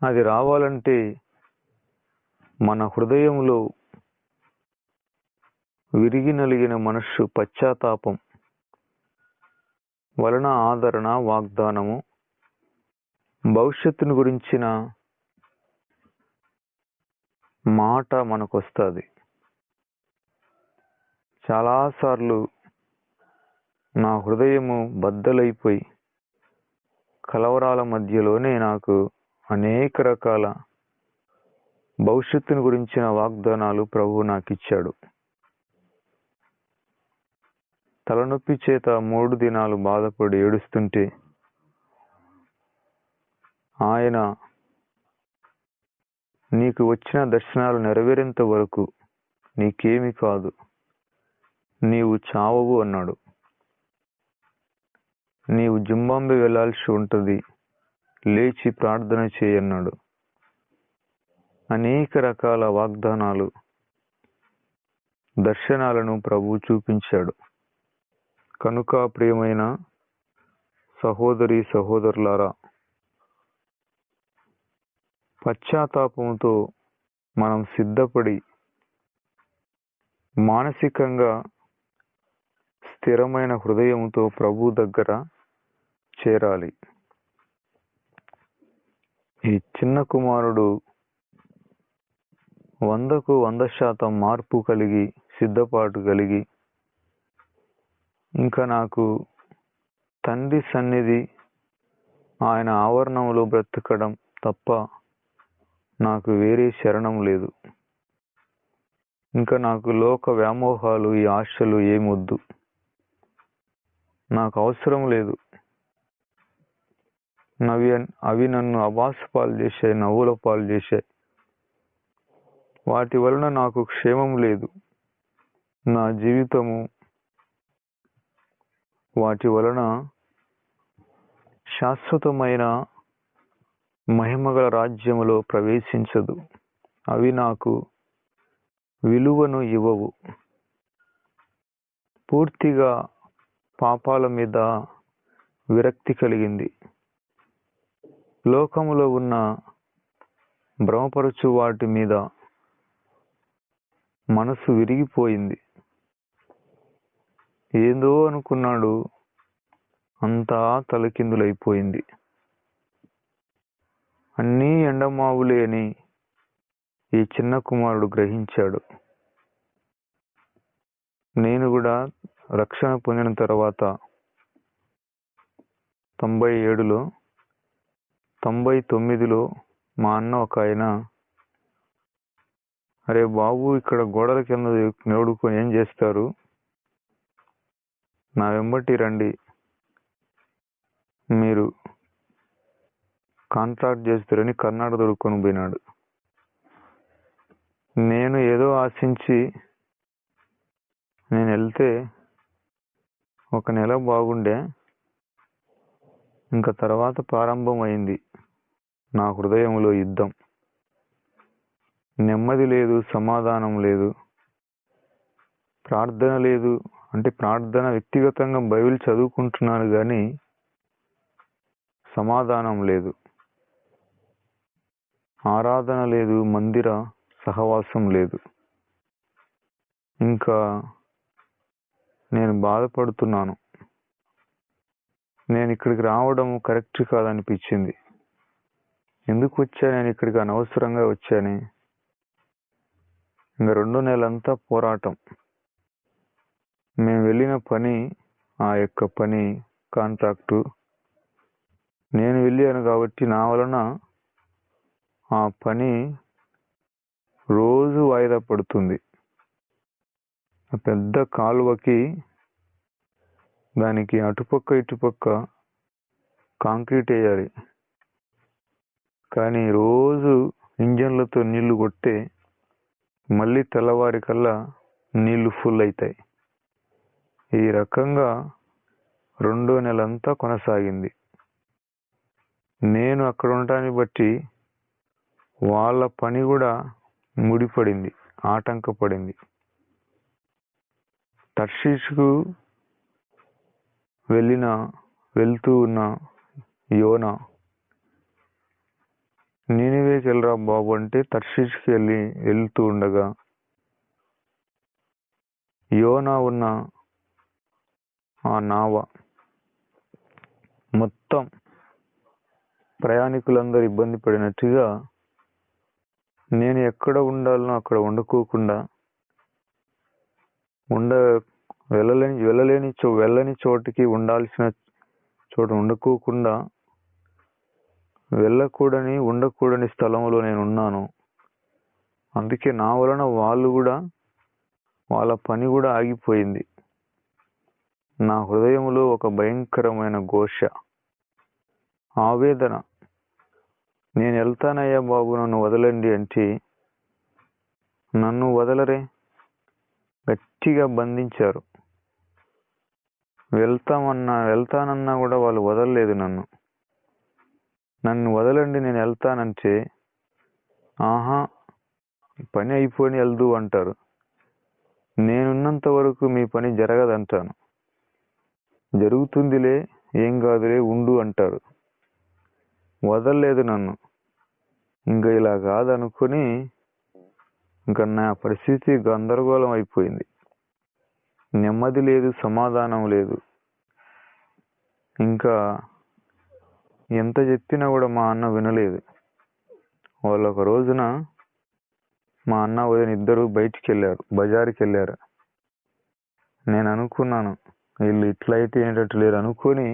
అది రావాలంటే మన హృదయంలో విరిగి నలిగిన మనస్సు, పశ్చాత్తాపం వలన ఆదరణ, వాగ్దానము, భవిష్యత్తును గురించిన మాట మనకు వస్తుంది. చాలాసార్లు నా హృదయము బద్దలైపోయి కలవరాల మధ్యలోనే నాకు అనేక రకాల భవిష్యత్తును గురించిన వాగ్దానాలు ప్రభువు నాకు ఇచ్చాడు. తలనొప్పి చేత 3 దినాలు బాధపడి ఏడుస్తుంటే ఆయన నీకు వచ్చిన దర్శనాలు నెరవేరేంత వరకు నీకేమి కాదు, నీవు చావవు అన్నాడు. నీవు జింబాబ్వే వెళ్లాల్సి ఉంటుంది, లేచి ప్రార్థన చేయన్నాడు. అనేక రకాల వాగ్దానాలు, దర్శనాలను ప్రభువు చూపించాడు. కనుక ప్రియమైన సహోదరి సహోదరులారా, పశ్చాత్తాపంతో మనం సిద్ధపడి మానసికంగా స్థిరమైన హృదయంతో ప్రభు దగ్గర చేరాలి. ఈ చిన్న కుమారుడు 100కు 100% మార్పు కలిగి, సిద్ధపాటు కలిగి, ఇంకా నాకు తండ్రి సన్నిధి, ఆయన ఆవరణంలో బ్రతకడం తప్ప నాకు వేరే శరణం లేదు. ఇంకా నాకు లోక వ్యామోహాలు, ఈ ఆశలు ఏమొద్దు, నాకు అవసరం లేదు. అవి నన్ను అబాస పాలు చేశాయి, నవ్వుల పాలు చేశాయి. వాటి వలన నాకు క్షేమం లేదు. నా జీవితము వాటి వలన శాశ్వతమైన మహిమగల రాజ్యములో ప్రవేశించదు. అవి నాకు విలువను ఇవ్వవు. పూర్తిగా పాపాల మీద విరక్తి కలిగింది. లోకములో ఉన్న భ్రమపరచు వాటి మీద మనసు విరిగిపోయింది. ఏందో అనుకున్నాడు, అంతా తలకిందులైపోయింది. అన్నీ ఎండమావులే అని ఈ చిన్న కుమారుడు గ్రహించాడు. నేను కూడా రక్షణ పొందిన తర్వాత 97లో 99లో మా అన్న ఒక ఆయన, అరే బాబు, ఇక్కడ గోడల కింద నిలబడుకొని ఏం చేస్తారు, నా వెంబటి రండి, మీరు కాంట్రాక్ట్ చేస్తారని కర్ణాటక దొరుకుని పోయినాడు. నేను ఏదో ఆశించి నేను వెళ్తే 1 నెల బాగుండే, ఇంకా తర్వాత ప్రారంభమైంది నా హృదయంలో యుద్ధం. నెమ్మది లేదు, సమాధానం లేదు, ప్రార్థన లేదు. అంటే ప్రార్థన వ్యక్తిగతంగా బైబిల్ చదువుకుంటున్నాను కానీ సమాధానం లేదు, ఆరాధన లేదు, మందిర సహవాసం లేదు. ఇంకా నేను బాధపడుతున్నాను. నేను ఇక్కడికి రావడం కరెక్ట్ కాదనిపించింది. ఎందుకు వచ్చా నేను ఇక్కడికి? అనవసరంగా వచ్చాను. ఇంకా 2 నెలలంతా పోరాటం. మేము వెళ్ళిన పని, ఆ యొక్క పని కాంట్రాక్టు నేను వెళ్ళాను కాబట్టి నా వలన ఆ పని రోజు వాయిదా పడుతుంది. పెద్ద కాలువకి దానికి అటుపక్క ఇటుపక్క కాంక్రీట్ వేయాలి. కానీ రోజు ఇంజన్లతో నీళ్లు కొడితే మళ్ళీ తెల్లవారి కల్లా నీళ్లు ఫుల్ అవుతాయి. ఈ రకంగా 2 నెలంతా కొనసాగింది. నేను అక్కడ ఉండటాన్ని బట్టి వాళ్ళ పని కూడా ముడిపడింది, ఆటంకపడింది. తర్షీషుకు వెళ్తూ ఉన్న యోనా, నీనివేకి వెళ్ళరా బాబు అంటే తర్షీషుకి వెళ్తూ ఉండగా యోనా ఉన్న ఆ నావ మొత్తం ప్రయాణికులందరూ ఇబ్బంది పడినట్టుగా నేను ఎక్కడ ఉండాలనో అక్కడ వండుకోకుండా వెళ్ళని చోటికి ఉండాల్సిన చోట వండుకోకుండా ఉండకూడని స్థలంలో నేను ఉన్నాను. అందుకే నా వలన వాళ్ళ పని కూడా ఆగిపోయింది. నా హృదయంలో ఒక భయంకరమైన ఘోష, ఆవేదన. నేను వెళ్తానయ్యా బాబు, నన్ను వదలండి అంటే నన్ను వదలరే, గట్టిగా బంధించారు. వెళ్తానన్నా కూడా వాళ్ళు వదలలేదు. నన్ను వదలండి, నేను వెళ్తానంటే ఆహా పని అయిపోయి వెళ్దు అంటారు. నేనున్నంత వరకు మీ పని జరగదంటాను. జరుగుతుందిలే, ఏం కాదులే, ఉండు అంటారు. వదలలేదు నన్ను. ఇంకా ఇలా కాదనుకొని ఇంకా నా పరిస్థితి గందరగోళం అయిపోయింది. నెమ్మది లేదు, సమాధానం లేదు. ఇంకా ఎంత చెప్పినా కూడా మా అన్న వినలేదు. వాళ్ళు ఒక రోజున మా అన్న వదిన ఇద్దరు బయటికి వెళ్ళారు, బజారుకి వెళ్ళారు. నేను అనుకున్నాను వీళ్ళు ఇట్లా అయితే ఏంటట్టు లేరు అనుకొని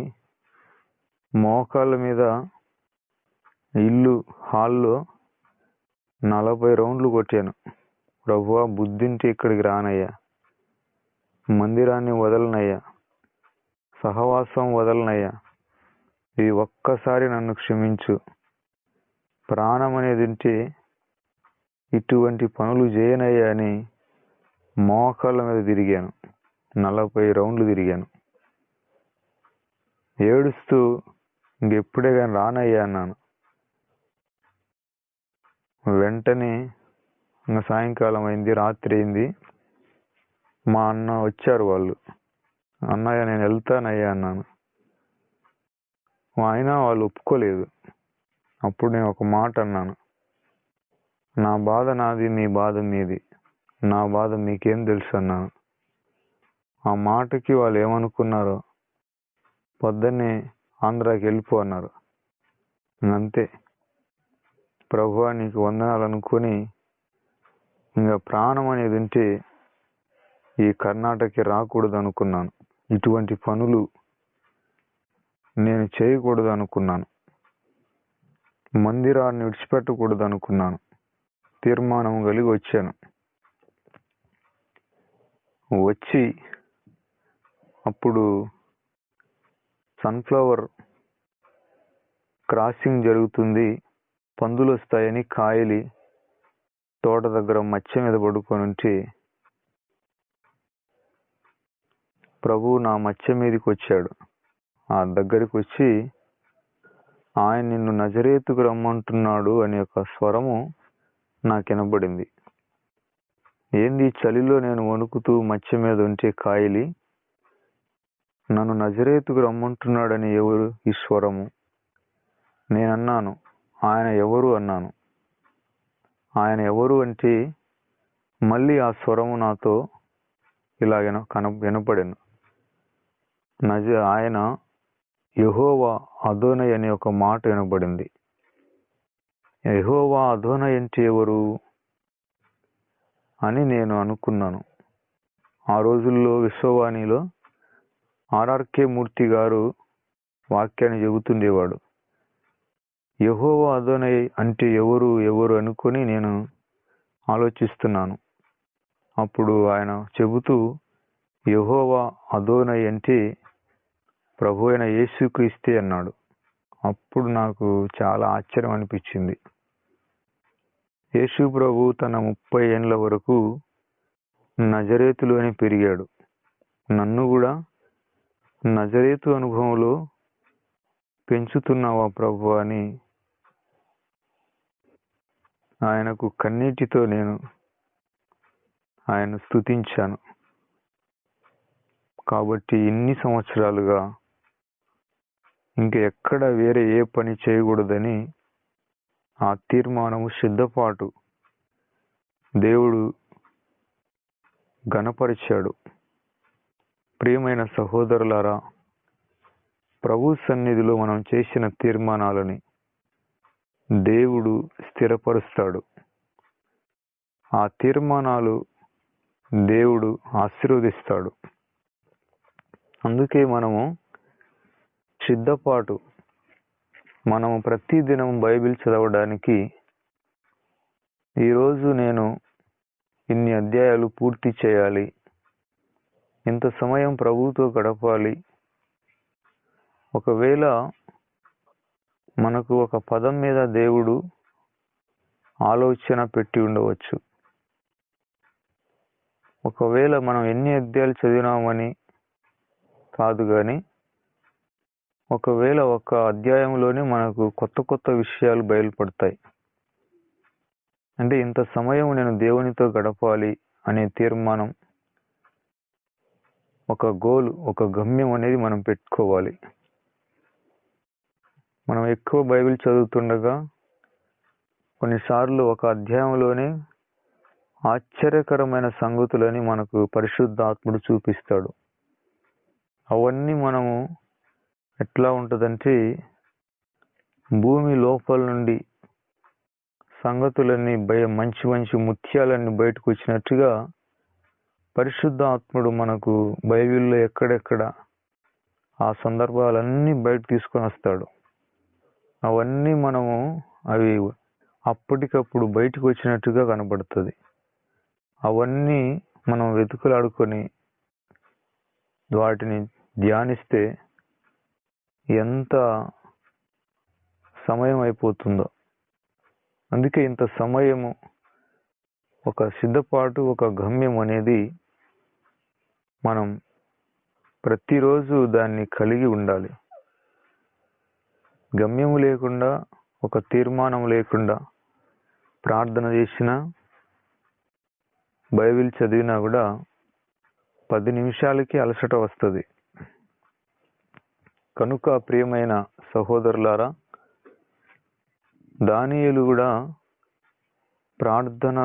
మోకాళ్ళ మీద ఇల్లు హాల్లో 40 రౌండ్లు కొట్టాను. ప్రభువా, బుద్ధింటి ఇక్కడికి రానయ్యా, మందిరాన్ని వదలనయ్యా, సహవాసం వదలనయ్యా, ఈ ఒక్కసారి నన్ను క్షమించు. ప్రాణం అనేది ఉంటే ఇటువంటి పనులు చేయనయ్యా అని మోకాళ్ళ మీద తిరిగాను. 40 రౌండ్లు తిరిగాను. ఏడుస్తూ ఇంకెప్పుడే కానీ రానయ్యా అన్నాను. వెంటనే ఇంకా సాయంకాలం అయింది, రాత్రి అయింది. మా అన్న వచ్చారు. వాళ్ళు, అన్నయ్య నేను వెళ్తానయ్యా అన్నాను. అయినా వాళ్ళు ఒప్పుకోలేదు. అప్పుడు నేను ఒక మాట అన్నాను, నా బాధ నాది, మీ బాధ మీది, నా బాధ మీకేం తెలుసు అన్నాను. ఆ మాటకి వాళ్ళు ఏమనుకున్నారో, పొద్దున్నే ఆంధ్రాకి వెళ్ళిపో అన్నారు. అంతే, ప్రభువా నీకు వందనాలు అనుకొని ఇంకా ప్రాణం అనేది ఉంటే ఈ కర్ణాటకకి రాకూడదు అనుకున్నాను. ఇటువంటి పనులు నేను చేయకూడదు అనుకున్నాను. మందిరాన్ని విడిచిపెట్టకూడదు అనుకున్నాను. తీర్మానం కలిగి వచ్చాను. వచ్చి అప్పుడు సన్ఫ్లవర్ క్రాసింగ్ జరుగుతుంది, పందులు వస్తాయని కాయలి తోట దగ్గర మచ్చ మీద పడుకొని ఉంటే ప్రభువు నా మచ్చ మీదకి వచ్చాడు. ఆ దగ్గరికి వచ్చి, ఆయన నిన్ను నజరేతుకు రమ్మంటున్నాడు అనే ఒక స్వరము నాకు వినబడింది. ఏంది చలిలో నేను వణుకుతూ మచ్చ మీద ఉంటే కాయలి నన్ను నజరేతుకు రమ్మంటున్నాడని ఎవరు ఈ స్వరము? నేనన్నాను, ఆయన ఎవరు అన్నాను. ఆయన ఎవరు అంటే మళ్ళీ ఆ స్వరము నాతో ఇలా వినపడెను. ఆయన యెహోవా అదోనై అనే ఒక మాట వినబడింది. యెహోవా అదోనై అంటే ఎవరు అని నేను అనుకున్నాను. ఆ రోజుల్లో విశ్వవాణిలో ఆర్ఆర్కే మూర్తి గారు వాక్యాన్ని చెబుతుండేవాడు. యెహోవా అదోనై అంటే ఎవరు ఎవరు అనుకొని నేను ఆలోచిస్తున్నాను. అప్పుడు ఆయన చెబుతూ యెహోవా అదోనై అంటే ప్రభు అయిన యేసుక్రీస్తే అన్నాడు. అప్పుడు నాకు చాలా ఆశ్చర్యం అనిపించింది. యేసు ప్రభు తన 30 ఏండ్ల వరకు నజరేతులోనే పెరిగాడు. నన్ను కూడా నజరేతు అనుభవంలో పెంచుతున్నావా ప్రభు అని ఆయనకు కన్నీటితో నేను ఆయన స్తుతించాను. కాబట్టి ఇన్ని సంవత్సరాలుగా ఇంక ఎక్కడ వేరే ఏ పని చేయకూడదని ఆ తీర్మానము సిద్ధపాటు దేవుడు ఘనపరిచాడు. ప్రియమైన సహోదరులారా, ప్రభు సన్నిధిలో మనం చేసిన తీర్మానాలని దేవుడు స్థిరపరుస్తాడు. ఆ తీర్మానాలు దేవుడు ఆశీర్వదిస్తాడు. అందుకే మనము సిద్ధపాటు, మనము ప్రతిదినం బైబిల్ చదవడానికి ఈరోజు నేను ఇన్ని అధ్యాయాలు పూర్తి చేయాలి, ఇంత సమయం ప్రభువుతో గడపాలి. ఒకవేళ మనకు ఒక పదం మీద దేవుడు ఆలోచన పెట్టి ఉండవచ్చు. ఒకవేళ మనం ఎన్ని అధ్యాయాలు చదివినామని కాదు, కానీ ఒకవేళ ఒక అధ్యాయంలోనే మనకు కొత్త కొత్త విషయాలు బయలుపడతాయి. అంటే ఇంత సమయం నేను దేవునితో గడపాలి అనే తీర్మానం, ఒక గోల్, ఒక గమ్యం అనేది మనం పెట్టుకోవాలి. మనం ఎక్కువ బైబిల్ చదువుతుండగా కొన్నిసార్లు ఒక అధ్యాయంలోనే ఆశ్చర్యకరమైన సంగతులని మనకు పరిశుద్ధాత్ముడు చూపిస్తాడు. అవన్నీ మనము ఎట్లా ఉంటుందంటే భూమి లోపల నుండి సంగతులన్నీ మంచి మంచి ముత్యాలన్నీ బయటకు వచ్చినట్టుగా పరిశుద్ధాత్ముడు మనకు బైబిల్లో ఎక్కడెక్కడ ఆ సందర్భాలన్నీ బయట తీసుకొని వస్తాడు. అవన్నీ మనము అవి అప్పటికప్పుడు బయటకు వచ్చినట్టుగా కనబడుతుంది. అవన్నీ మనం వెతుకులాడుకొని వాటిని ధ్యానిస్తే ఎంత సమయం అయిపోతుందో. అందుకే ఇంత సమయము, ఒక సిద్ధపాటు, ఒక గమ్యం అనేది మనం ప్రతిరోజు దాన్ని కలిగి ఉండాలి. గమ్యము లేకుండా, ఒక తీర్మానం లేకుండా ప్రార్థన చేసినా, బైబిల్ చదివినా కూడా 10 నిమిషాలకి అలసట వస్తుంది. కనుక ప్రియమైన సహోదరులారా, దానియేలు కూడా ప్రార్థన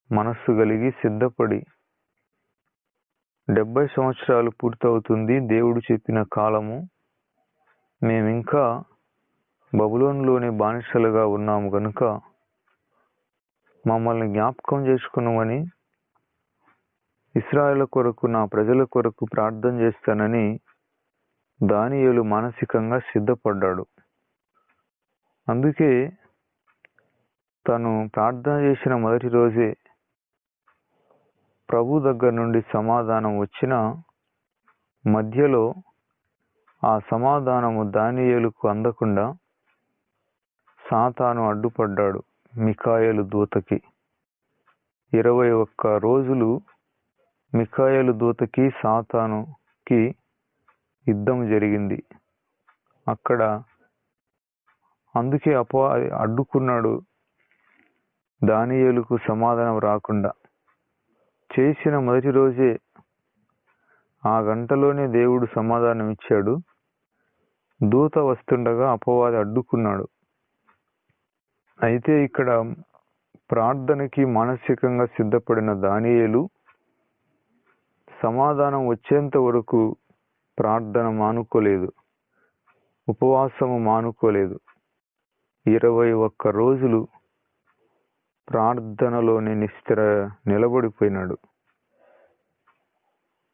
మనస్సు కలిగి సిద్ధపడి 70 సంవత్సరాలు పూర్తవుతుంది, దేవుడు చెప్పిన కాలము, మేమింకా బబులోనులోని బానిసలుగా ఉన్నాము కనుక మమ్మల్ని జ్ఞాపకం చేసుకున్నామని, ఇశ్రాయేలు కొరకు, నా ప్రజల కొరకు ప్రార్థన చేస్తానని దానియేలు మానసికంగా సిద్ధపడ్డాడు. అందుకే తను ప్రార్థన చేసిన మొదటి రోజే ప్రభు దగ్గర నుండి సమాధానం వచ్చినా మధ్యలో ఆ సమాధానము దానియేలుకు అందకుండా సాతాను అడ్డుపడ్డాడు మిఖాయేలు దూతకి. 21 రోజులు మిఖాయేలు దూతకి సాతానుకి యుద్ధం జరిగింది. అక్కడ అందుకే అడ్డుకున్నాడు దానియేలుకు సమాధానం రాకుండా. చేసిన మొదటి రోజే ఆ గంటలోనే దేవుడు సమాధానం ఇచ్చాడు. దూత వస్తుండగా అపవాది అడ్డుకున్నాడు. అయితే ఇక్కడ ప్రార్థనకి మానసికంగా సిద్ధపడిన దానియేలు సమాధానం వచ్చేంత వరకు ప్రార్థన మానుకోలేదు, ఉపవాసము మానుకోలేదు. 21 రోజులు ప్రార్థనలోనే నిలబడిపోయినాడు.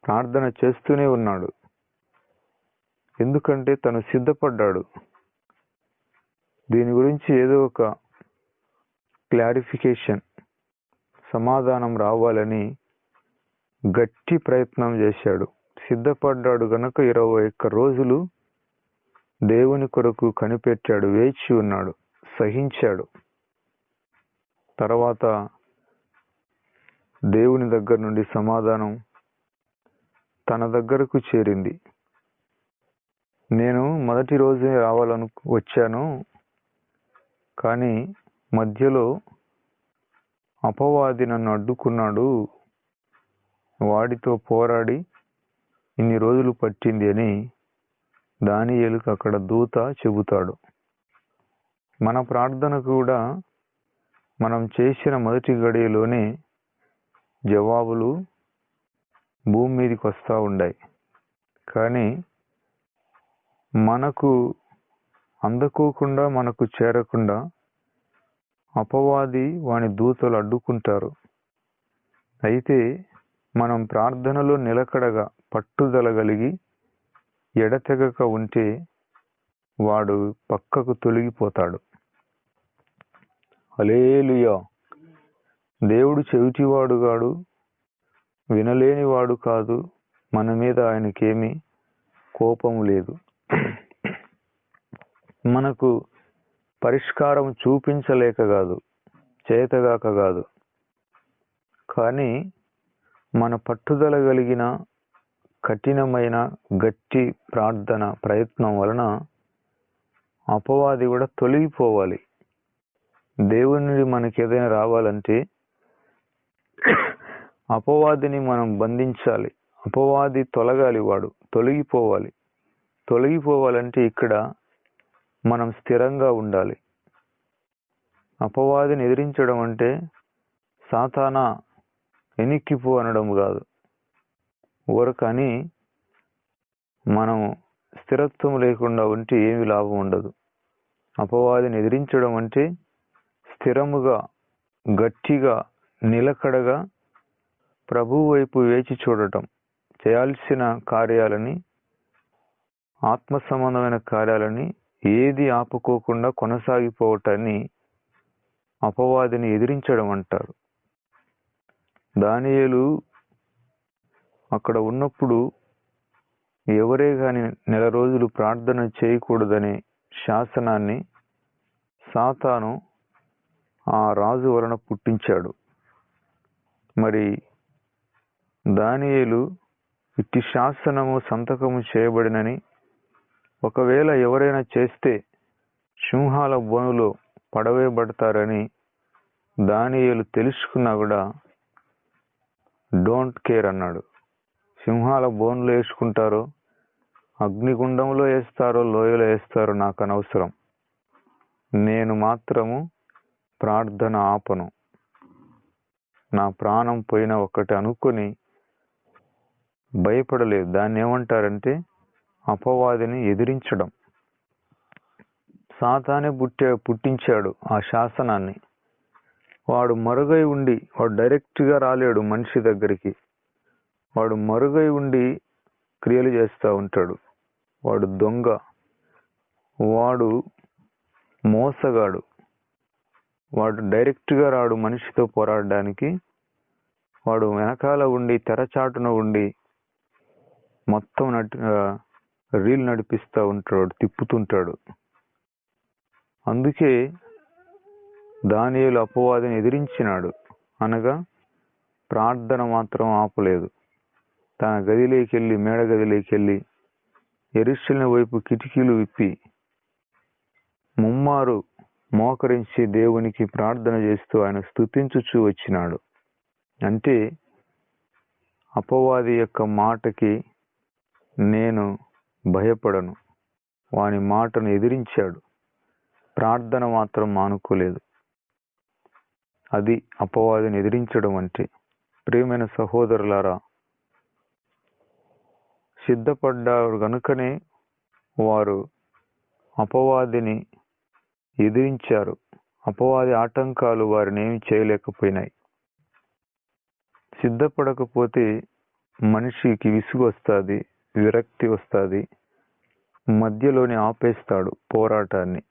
ప్రార్థన చేస్తూనే ఉన్నాడు. ఎందుకంటే తను సిద్ధపడ్డాడు. దీని గురించి ఏదో ఒక క్లారిఫికేషన్, సమాధానం రావాలని గట్టి ప్రయత్నం చేశాడు. సిద్ధపడ్డాడు గనక 21 రోజులు దేవుని కొరకు కనిపెట్టాడు, వేచి ఉన్నాడు, సహించాడు. తర్వాత దేవుని దగ్గర నుండి సమాధానం తన దగ్గరకు చేరింది. నేను మొదటి రోజే వచ్చాను, కానీ మధ్యలో అపవాది నన్ను అడ్డుకున్నాడు, వాడితో పోరాడి ఇన్ని రోజులు పట్టింది అని దానియేలుకు అక్కడ దూత చెబుతాడు. మన ప్రార్థన కూడా మనం చేసిన మొదటి గడియలోనే జవాబులు భూమి మీదకి వస్తూ ఉన్నాయి. కానీ మనకు అందుకోకుండా, మనకు చేరకుండా అపవాది వాని దూతలు అడ్డుకుంటారు. అయితే మనం ప్రార్థనలో నిలకడగా పట్టుదల కలిగి ఎడతెగక ఉంటే వాడు పక్కకు తొలగిపోతాడు. హల్లెలూయా. దేవుడు చెవిటివాడు కాడు, వినలేనివాడు కాదు. మన మీద ఆయనకేమీ కోపం లేదు. మనకు పరిష్కారం చూపించలేక కాదు, చేతగాక కాదు. కానీ మన పట్టుదల కలిగిన కఠినమైన గట్టి ప్రార్థన ప్రయత్నం వలన అపవాది కూడా తొలగిపోవాలి. దేవుని నుండి మనకి ఏదైనా రావాలంటే అపవాదిని మనం బంధించాలి. అపవాది తొలగాలి, వాడు తొలగిపోవాలి. తొలగిపోవాలంటే ఇక్కడ మనం స్థిరంగా ఉండాలి. అపవాదిని ఎదిరించడం అంటే సాతానా వెనక్కిపో అనడం కాదు. ఊరకని మనం స్థిరత్వం లేకుండా ఉంటే ఏమి లాభం ఉండదు. అపవాదిని ఎదిరించడం అంటే స్థిరముగా, గట్టిగా, నిలకడగా ప్రభువు వైపు వేచి చూడటం, చేయాల్సిన కార్యాలని, ఆత్మ సంబంధమైన కార్యాలని ఏది ఆపుకోకుండా కొనసాగిపోవటాన్ని అపవాదిని ఎదిరించడం అంటారు. దానియేలు అక్కడ ఉన్నప్పుడు ఎవరే గాని 1 రోజులు ప్రార్థన చేయకూడదనే శాసనాన్ని సాతాను ఆ రాజు వలన పుట్టించాడు. మరి దానియేలు ఇట్టి శాసనము సంతకము చేయబడినని, ఒకవేళ ఎవరైనా చేస్తే సింహాల బోనులో పడవేయబడతారని దానియేలు తెలుసుకున్నా కూడా డోంట్ కేర్ అన్నాడు. సింహాల బోన్లో వేసుకుంటారో, అగ్నిగుండంలో వేస్తారో, లోయలో వేస్తారో నాకు అనవసరం. నేను మాత్రము ప్రార్థన ఆపను. నా ప్రాణం పోయిన ఒక్కటి అనుకొని భయపడలేదు. దాన్ని ఏమంటారంటే అపవాదిని ఎదిరించడం. సాతానే పుట్టించాడు ఆ శాసనాన్ని. వాడు మరుగై ఉండి, వాడు డైరెక్ట్గా రాలేడు మనిషి దగ్గరికి. వాడు మరుగై ఉండి క్రియలు చేస్తూ ఉంటాడు. వాడు దొంగ, వాడు మోసగాడు. వాడు డైరెక్ట్గా రాడు మనిషితో పోరాడడానికి. వాడు వెనకాల ఉండి, తెరచాటున ఉండి మొత్తం రీల్ నడిపిస్తూ ఉంటాడు, తిప్పుతుంటాడు. అందుకే దానియేలు అపవాదిని ఎదిరించినాడు. అనగా ప్రార్థన మాత్రం ఆపలేదు. తన గదిలోకెళ్ళి, మేడ గదిలోకెళ్ళి యెరూషలేము వైపు కిటికీలు విప్పి ముమ్మారు మోకరించి దేవునికి ప్రార్థన చేస్తూ ఆయన స్తుతించుచూ వచ్చినాడు. అంటే అపవాది యొక్క మాటకి నేను భయపడను, వాని మాటను ఎదిరించాడు. ప్రార్థన మాత్రం మానుకోలేదు. అది అపవాదిని ఎదిరించడం అంటే. ప్రియమైన సహోదరులారా, సిద్ధపడ్డారు గనుకనే వారు అపవాదిని ఎదిరించారు. అపవాది ఆటంకాలు వారిని ఏమి చేయలేకపోయినాయి. సిద్ధపడకపోతే మనిషికి విసుగు వస్తుంది, విరక్తి వస్తుంది, మధ్యలోనే ఆపేస్తాడు పోరాటాన్ని,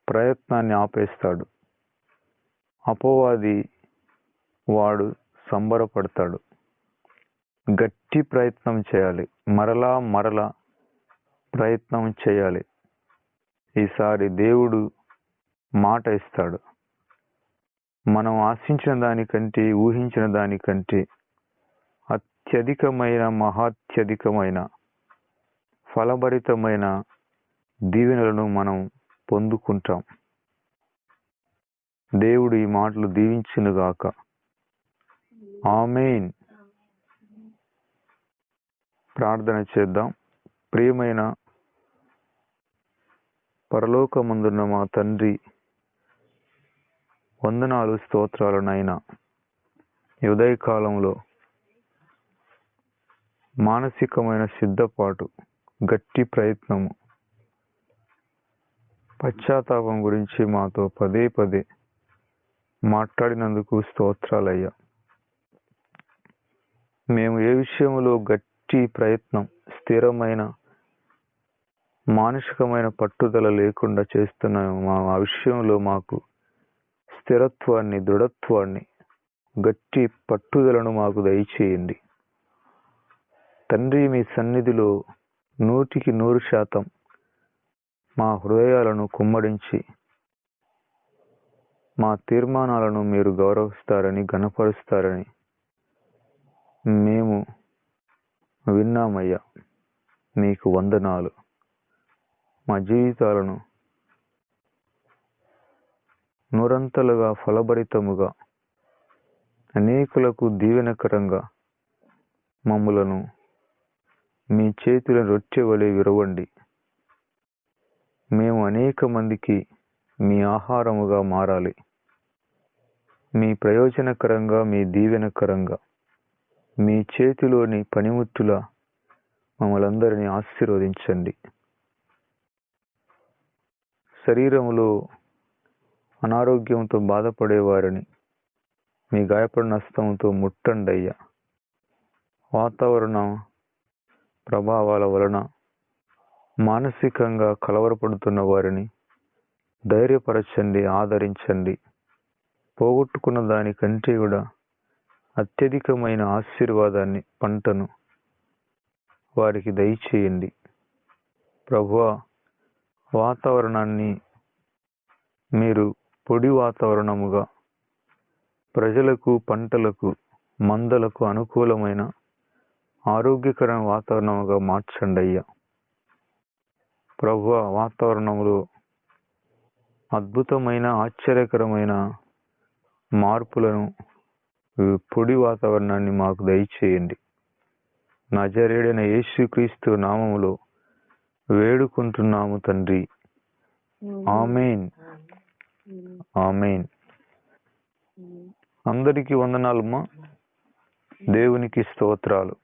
ప్రయత్నాన్ని ఆపేస్తాడు. అపవాది వాడు సంబరపడతాడు. గట్టి ప్రయత్నం చేయాలి, మరలా ప్రయత్నం చేయాలి. ఈసారి దేవుడు మాట ఇస్తాడు. మనం ఆశించిన దానికంటే, ఊహించిన దానికంటే అత్యధికమైన, మహాత్యధికమైన, ఫలభరితమైన దీవెనలను మనం పొందుకుంటాం. దేవుడు ఈ మాటలు దీవించునుగాక. ఆమేన్. ప్రార్థన చేద్దాం. ప్రియమైన పరలోకమందున్న మా తండ్రి, వందనాలు, స్తోత్రాలు నాయనా. ఈ ఉదయకాలంలో మానసికమైన సిద్ధపాటు, గట్టి ప్రయత్నము, పశ్చాత్తాపం గురించి మాతో పదే పదే మాట్లాడినందుకు స్తోత్రాలయ్యా. మేము ఏ విషయంలో గట్టి ప్రయత్నం, స్థిరమైన మానసికమైన పట్టుదల లేకుండా చేస్తున్నాము, ఆ విషయంలో మాకు స్థిరత్వాన్ని, దృఢత్వాన్ని, గట్టి పట్టుదలను మాకు దయచేయండి తండ్రి. మీ సన్నిధిలో 100% మా హృదయాలను కుమ్మరించి మా తీర్మానాలను మీరు గౌరవిస్తారని, ఘనపరుస్తారని మేము విన్నామయ్యా. మీకు వందనాలు. మా జీవితాలను నూరంతలుగా, ఫలభరితముగా, అనేకులకు దీవెనకరంగా మమ్ములను మీ చేతుల రొట్టె వలె విరవండి. మేము అనేక మందికి మీ ఆహారముగా మారాలి. మీ ప్రయోజనకరంగా, మీ దీవెనకరంగా, మీ చేతిలోని పనిముట్టుల మమ్మల్ందరినీ ఆశీర్వదించండి. శరీరములో అనారోగ్యంతో బాధపడేవారిని మీ గాయపడిన హస్తంతో ముట్టండి అయ్యా. వాతావరణ ప్రభావాల వలన మానసికంగా కలవరపడుతున్న వారిని ధైర్యపరచండి, ఆదరించండి. పోగొట్టుకున్న దానికంటే కూడా అత్యధికమైన ఆశీర్వాదాన్ని, పంటను వారికి దయచేయండి. ప్రభువా, వాతావరణాన్ని మీరు పొడి వాతావరణముగా, ప్రజలకు, పంటలకు, మందలకు అనుకూలమైన ఆరోగ్యకరమైన వాతావరణముగా మార్చండి అయ్యా. ప్రభువా, వాతావరణంలో అద్భుతమైన, ఆశ్చర్యకరమైన మార్పులను, పొడి వాతావరణాన్ని మాకు దయచేయండి. నజరేయుడైన యేసుక్రీస్తు నామములో వేడుకుంటున్నాము తండ్రి. ఆమేన్. ఆమేన్. అందరికీ వందనాలమ్మా. దేవునికి స్తోత్రాలు.